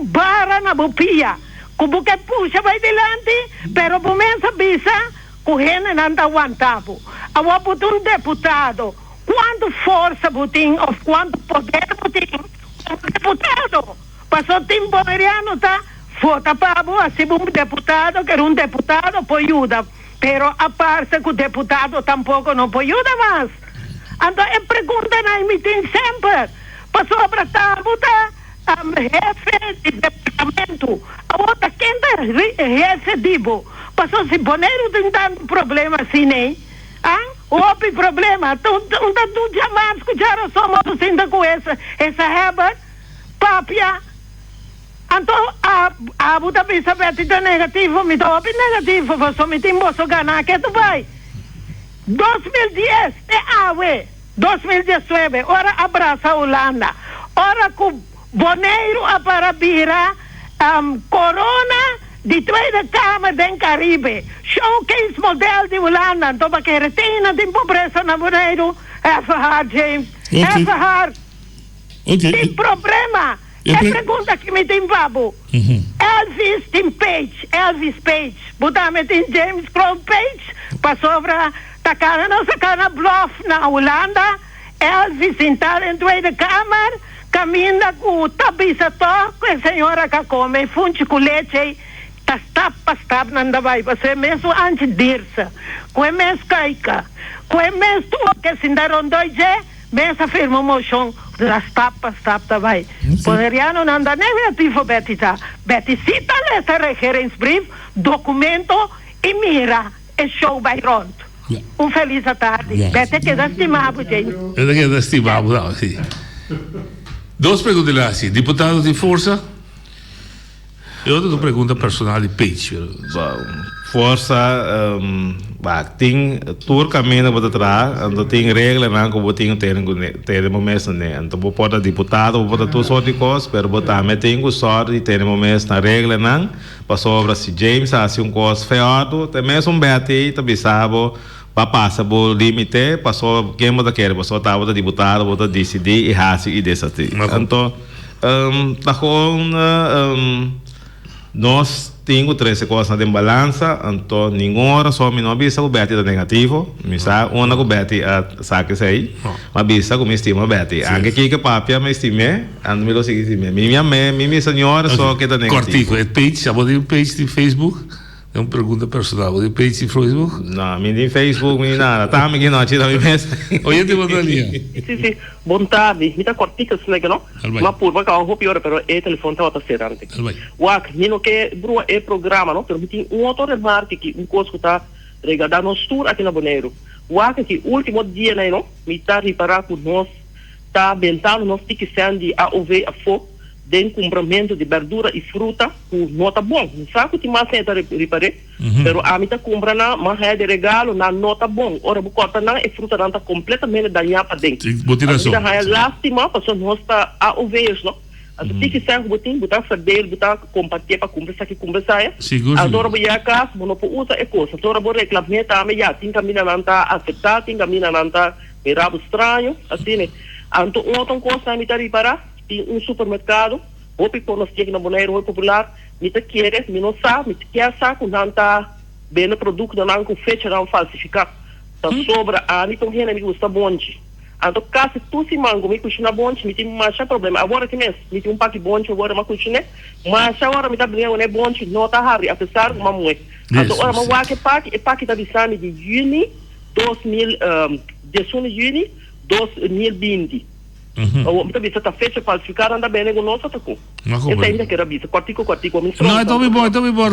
barra na bopia, como que puxa vai delante, pero por essa visa, o gente não está aguantando. Agora, por deputado, quanto força tem, ou quanto poder tem, um deputado, passou tempo boneriano, tá? Vota para assim um deputado, que era um deputado, pode ajudar, pero a parte que o deputado tampouco não pode ajudar mais. Então, a pergunta não me tem sempre. Passou para a jefe de departamento. A outra, quem é jefe dibo? Passou se boneiro tem tanto problema assim, né? Houve problema. Tu jamais escutaram só modo ainda com essa reba, papia. Então, a buta pensa que negativo, me dá negativo, você me tem bolso ganhar, que tu vai? 2010, 2019, ora abraça a Holanda, ora com boneiro a parabira, corona de Tweede Kamer do Caribe, showcase model de Holanda, então para que retina de pobreza na boneiro, even hard, James, even hard. Tem problema. É pergunta que me tem babo. Elvis tem Page, botame tem James Crown Page, para sobra takana nossa cana bluff na Holanda, Elvis sentar em Tweede Kamer, caminha com tabisa toque, a senhora que come, funte com leite, tap, nanda vai, você mesmo antes dirsa, com é mesmo caica, com é mesmo tu que se daram dois mês afirma moção, das tapas, vai. Poderia não andar negativo, Betty cita essa referência documento e mira, e show vai pronto. Feliz tarde. Betty queda estimado, gente. Queda estimado, não, sim. Duas perguntas lá, assim. Deputado de força? E outra pergunta personal de Page. Força, tem todo caminho para trás, então tem regra não como tem momento né, então pode deputado pode tudo só de coisas, pero botar me tem o sorte de ter momento na regra não, para sobra se James assim coisa feado, tem mesmo bete, também sabe, para passar o limite, passou quem você quer, passou tá o deputado, pode decidir e assim e dessa então tá com nós temos 13 coisas de balança, então nenhuma hora só me não bisa o Betty é negativo, me sabe, uma que o Betty sabe que sei, mas bisa como estima Betty, anche que papia me estime, ando me lo sigue minha senhora só que é negativo. Cortico, é Page, sabe o Page de Facebook? É uma pergunta personal, o Page de Facebook? Não, me de Facebook, me nada, tá me que não tira me mesmo. Oye, te boa linha. Sim, bom tarde, me tá cortico isso né que não? Mas por vai cá o pior, pero é telefone tá serante. Wak, nino que brua é programa, não? Pero tem outro remarque que coisa que tá regada nos tour aqui na Bonaire. Wak que último dia né, não? Me tá reparar com nós tá bentando nós tique sandi a OV a fogo. Den comprimento de verdura e fruta com nota bom. Não sabe que mais é reparei, pero a mim tá comprando mas é de regalo na nota bom. Ora o corta não é fruta não tá completamente danhada para dentro. A é lástima para nós tá a ovelhas, não? Assim que sai botar fazer, botar compartilhar para conversar que conversar. Agora o ia casa, não pode usar é coisa. Agora o reclamar tá me já tem caminho não tá afetado, tem caminho não tá mirado estranho, assim né. Então outra coisa me tá reparar tem supermercado, Hopi ko nos chega na Bonaire Rui Popular, mita querer, mi não sabe, mita quer saco não tá bem no produto não com fecha não falsificar. Tá sobra a mita rena me gusta bonde. Então caso tu se mango me custa bonde, me tem mais problema. Agora que mês, me tem pack bonde agora uma custa mas agora me tá brincando né bonde não tá harri, apesar de uma moe. Então ora uma que pack da bisami de junho 2020. Muita vista está fecha falsificada, anda bem com nossa tacu. Essa ainda que era vista, quartico. Não, então me bom,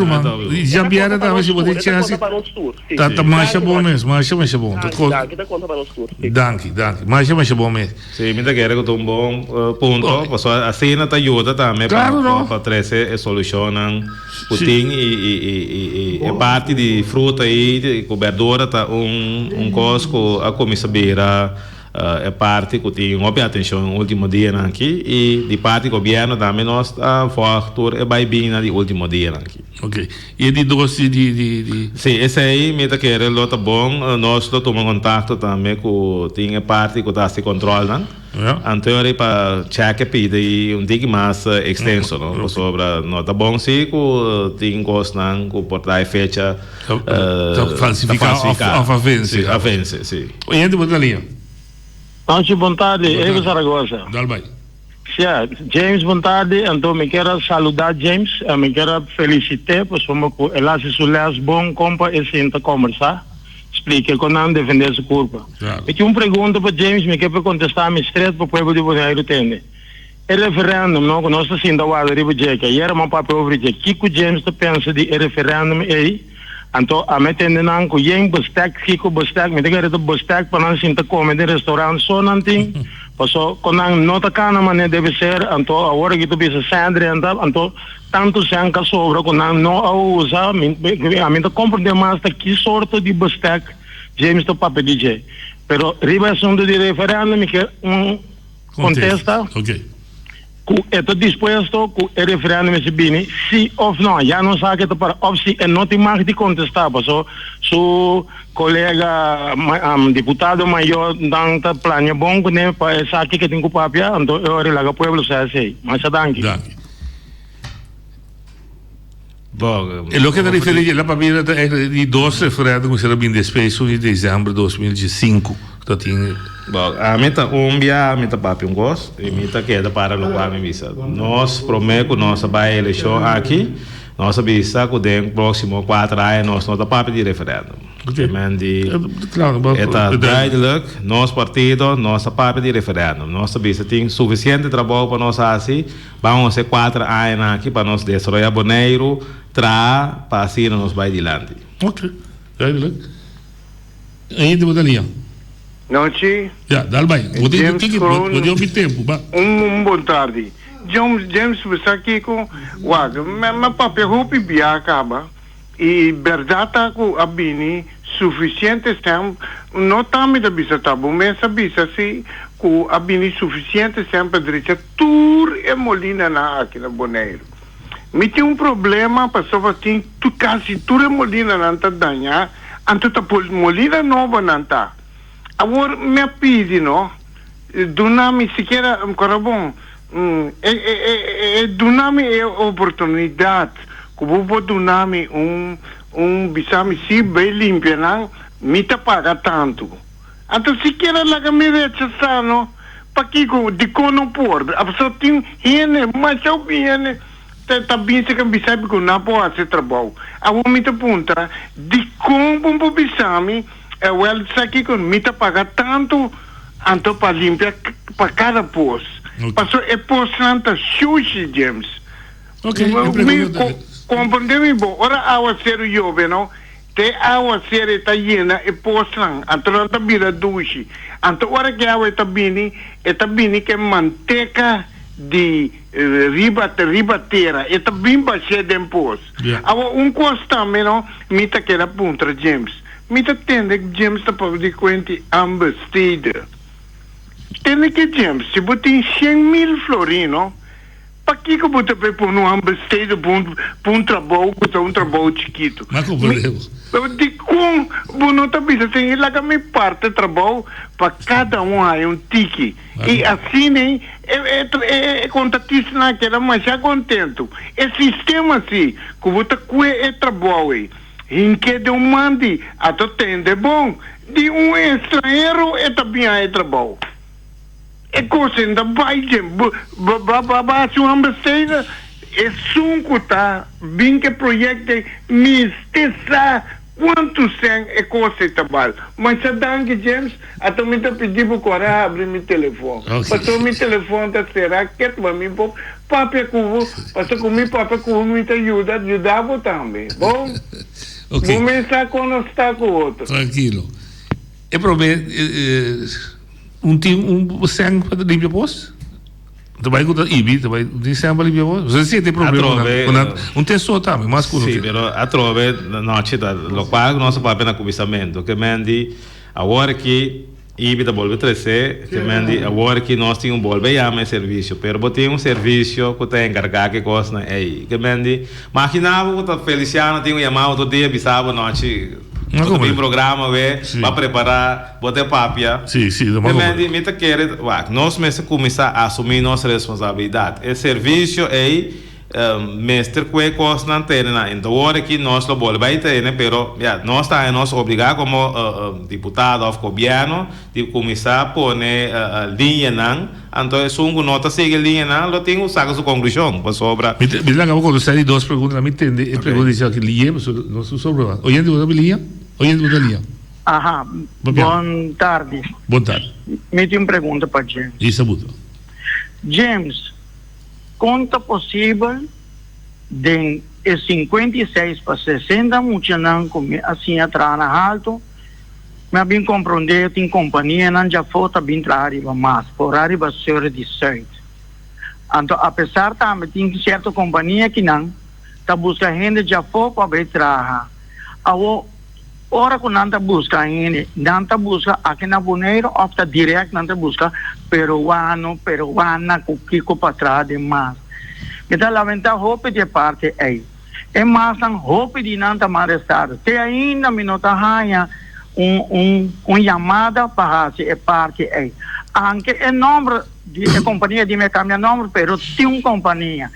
mano. Já vieram da vez que você tinha assim. Tá mais bom mesmo, mais bom. Danke, da conta para nós tour. Danke, mais bom mesmo. Sim, me dá quero que um bom ponto, porque assim não tá ajuda também para trazer solucionam puting e parte de fruta aí, de verdura tá cosco a comissão beira é parte que tem uma atenção no último dia aqui e de parte do governo também nós factor é bem bem no último dia aqui. Ok. E de doce de sim, esse aí me tá querendo lot bom, nós tomamos contato também com tem parte que tá se controlando. Anterior para check pedir dig mais extenso, não? Sobre nota bom se que tem coisa que por trás fecha falsificar a vence, sim. E ainda botar linha. Antes vontade, eu Zaragoza. Dalbai. James vontade, então me quero saludar James, me quero felicitar, pois como ele se sules bom compa e sinta conversar, explique como não defender essa culpa. E tinha uma pergunta para James, me quer contestar me estreito para o povo de Bonaire tende. É referendum, não, que nós assim da wada riba jeca, e era uma papel over jeca. Que James pensa de referendum aí? Então, a metendo não com yen bestek, kiko bestek, me diga itu bestek para nós sinta comer de restaurante só não tem. Passou quando não tá cana mas deve ser. Então, agora que tu bisa sandre então tanto sanca sobra quando não usa, a mim tá compra mais que sorte de bestek, James to papo DJ. Pero riba assunto de referendo me quer contesta. Ok. Estou disposto a referendum se bine, sim ou não. Já não sabe que para opção e não tem mais de contestar. Passou, seu colega deputado maior danta plano bom que nem para essa aqui que tem que papia, então eu relaga o povo se assim. Mas danke. Bom, e lo che da riferire la papira è di 12 referendum che sarebbe in despeso di dicembre 2005. Bom, a meta a meta papi gos e meta queda para lo qual me visa. Nós prometemos nossa vai eleição aqui, nossa visa que den próximo 4 anos nós não tá papi de referendum. Está duidelijk, nosso partido, nossa papi de referendum. Nossa visa tem suficiente trabalho para nós assim, vamos ser 4 anos aqui para nós desenvolver Bonaire, para assim nós vai adiante. Ok, duidelijk. Ainda botaria. Não, sim. Dá bem. Vou ter tempo. Boa tarde. James, você aqui com mas papel roupa bia acaba e verdade com a bini suficiente tempo não tá me da bisa tá bom mas a bisa se com a bini suficiente tempo direita tour e molina na aqui na Bonaire. Me tem problema pessoa tem tu quase tour e molina não tá danha, anto tá molina nova não tá. Agora me pedi no dunami sequer ancora bom dunami é oportunidade como vou dunami bisami si bem limpo não me tá paga tanto então sequer lá que me rechaça no para que de cono por a pessoa tem hiene mas eu hiene tá bem se que bisami que não pode ser trabalho agora me tá punta de como bisami well, aqui com mita paga tanto anto para limpar para cada pós. Passou é pós nanta sushi James. Ok. Compreendeu bom. Ora awa ser jove não. Te awa ser italiana e pós lang. Anto nanta bira dushi. Anto ora que awa itabini que manteca de ribatera. Itabimba se dem pós. Awa costa não mita que era puntra James. Mita tende que James está para de quanti ambestida. Tende que James, se botem 100.000 florino, Para que eu vou pôr no ambesteiro para um trabalho chiquito? Mas como De como vou não tá pensando assim, lá que me parte trabalho para cada um aí um tique. E assim nem é contatista naquela, mas já contento. É sistema assim, que vou ter que trabalho. Em que de um mande, até tem de bom. De um estrangeiro é também aí trabalho. É coisa ainda vai, se uma ambesteira é sunco, tá? Bem que projeto me estessa quanto sem é coisa de trabalho. Mas se dá que James, até me pedi para o Corá abrir meu telefone. Passou meu telefone, será que tu vai me pôr papel com passou comigo papel com me ajudava também. Bom? Vou começar quando nós está com o outro. Tranquilo. É problema. Sang para limpar post? Também com o IBI, também tem sang para limpar post? Você tem problema com tem só também, mas com sim, mas a trove não chega, lo qual nosso papel na comissamento, que mendi agora que IBI da bolve 13, que mendi agora que nós temos bolve já mais serviço, pero botem serviço que tem encarregado que costa aí, que mendi, imaginava que o Feliciano tinha chamado outro dia, bisava noite. Tem programa para preparar, botar papia. Sim. Nós mesmos começar a assumir nossa responsabilidade. O serviço é mestre que costa na terra. Então, agora que nós lo bolamos vai ter, mas nós estamos obrigados como deputado ou governo de começar a pôr linha não. Então, é só nota seguir linha não, lo tenho saca sua conclusão para sobra. Me lembro quando você deu duas perguntas, me entende? A pergunta dizia que linha, não sobre. Oyente você linha? Oyente você linha? Aham. Boa tarde. Boa tarde. Me tem uma pergunta para James. Isso é muito. James, quanto possível de 56 para 60 muitos não assim atrás na alto, mas bem compreender tem companhia não já falta bem arriba mais por arriba ser de certo. Então apesar também tem certa companhia que não tá busca gente já for para ver trabalhar. Ora que não tá busca gente, não tá busca aqui na Boneiro, ou tá direto não tá busca peruana que para trás de mais. Então lamentar roupa de parte aí. É mais um roupa de não tá mais estado. Tem ainda me nota ranha chamada para é parte aí. Anche é nome de companhia de me cambia nome, pero tem uma companhia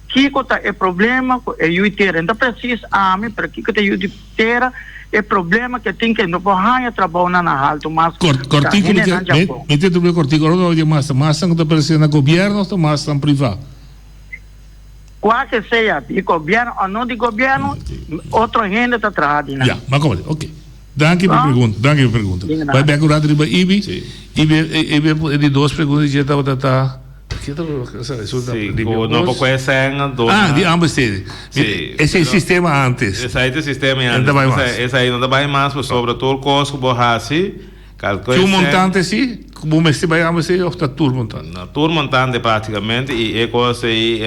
que é problema é eu ter, então precisa para que eu ter é problema que tem que não pode trabalhar na alto mas cortico me tem do cortico não de massa que está parecendo na governo ou massa privado qual que seja de governo ou não de governo outra gente está trabalhando já mas como ok danke por pergunta vai bem curado de IBI IBI de duas perguntas já está não pouco é senha de ambos esse é o sistema antes esse aí é o sistema antes esse aí não vai mais sobre todo o custo borrasse calcula o montante sim como mestre vai ambos ou está tudo montante tudo montante praticamente e é coisa aí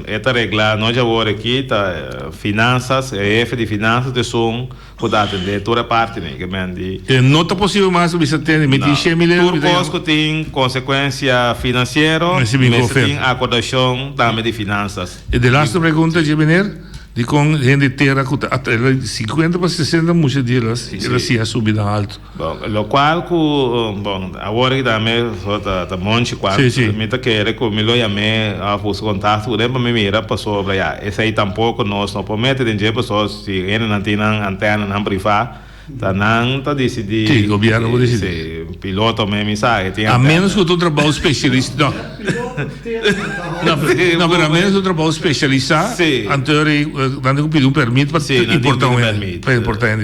esta regra nós já agora aqui tá finanças F de finanças de som pode atender toda parte né que mendi não está possível mais o bisa ter me diz tudo custo tem consequência financeira mas tem acordação também de finanças e de last pergunta de venir de com gente terra até 50 para 60 muitas delas ela se é subida alto bom lo qual bom agora que também tá monte quase me tá querer que me lo chame a fazer contato com para me mira para sobre esse aí tampouco nós não promete de pessoas se ele não tem antena não privada tá não tá decidir sim o governo vai decidir piloto mesmo sabe a menos que tu trabalho especialista não pero a menos que tu trabalho especialista anterior dando que pedir permito para importar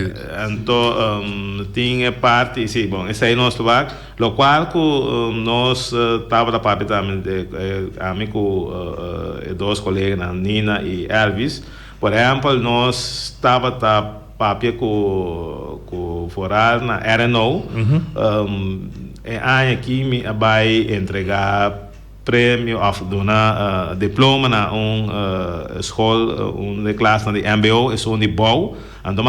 então tinha parte sim bom esse aí nós trabalho lo qual que nós estava da parte também de amigo dois colegas Nina e Elvis por exemplo nós estava papel com foral na RNO aqui me vai entregar prêmio of donar diploma na escola de classe de MBO é de bom então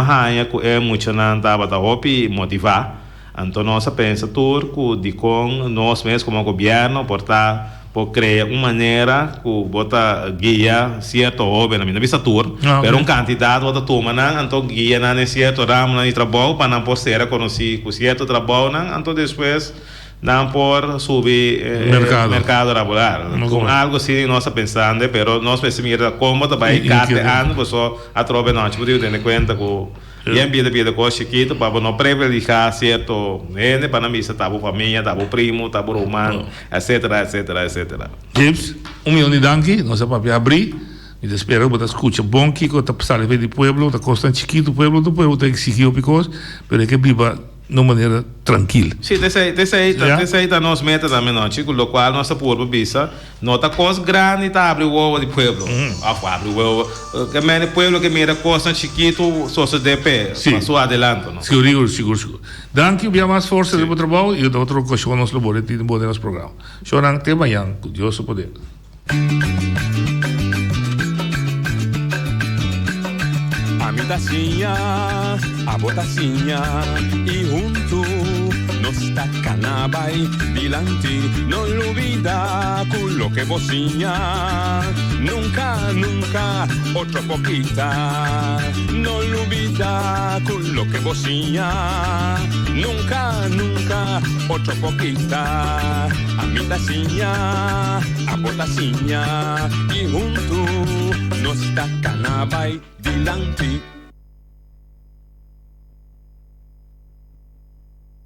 que é muito não estava da hopi motivar então nós pensa turco de com nós mesmos como governo portar por criar uma maneira que bota guia certo ou na minha vista tour, pero um candidato bota toma não, então guia na certo ramo na trabalho para não por ser conhecido com certo trabalho não, então depois não por subir mercado laboral. Com algo assim nós pensando, pero nós pensamos como vai cada ano, pessoal a troca nós podemos ter conta com e em vida coisa chiquito para não privilegiar certo né para não missa tabu família tabu primo tabu romano etc. James, milhão de danke nós vamos abrir e espero que você escute bom que está passando de pueblo está costando chiquito pueblo do pueblo tem que seguir because pero que viva de uma maneira tranquila. Sim, desse aí tá nós meta também não, chico, lo qual nossa povo bisa, nota coisa grande tá abre o ovo de pueblo. Abre o ovo, que mene pueblo que mira coisa chiquito, só se de pé, passou adelante, não. Seguro. Danke, via mais força do trabalho e outro coisa que nós laboratório de nosso programa. Chorang te manhã, com Deus o poder. Amidacinha, a botacinha e junto nos tacanabay dilante, no olvida con lo que vocinha, nunca otra poquita, no olvida con lo que vocinha, nunca otra poquita, amidacinha, a botacinha y junto nos tacanabay dilante.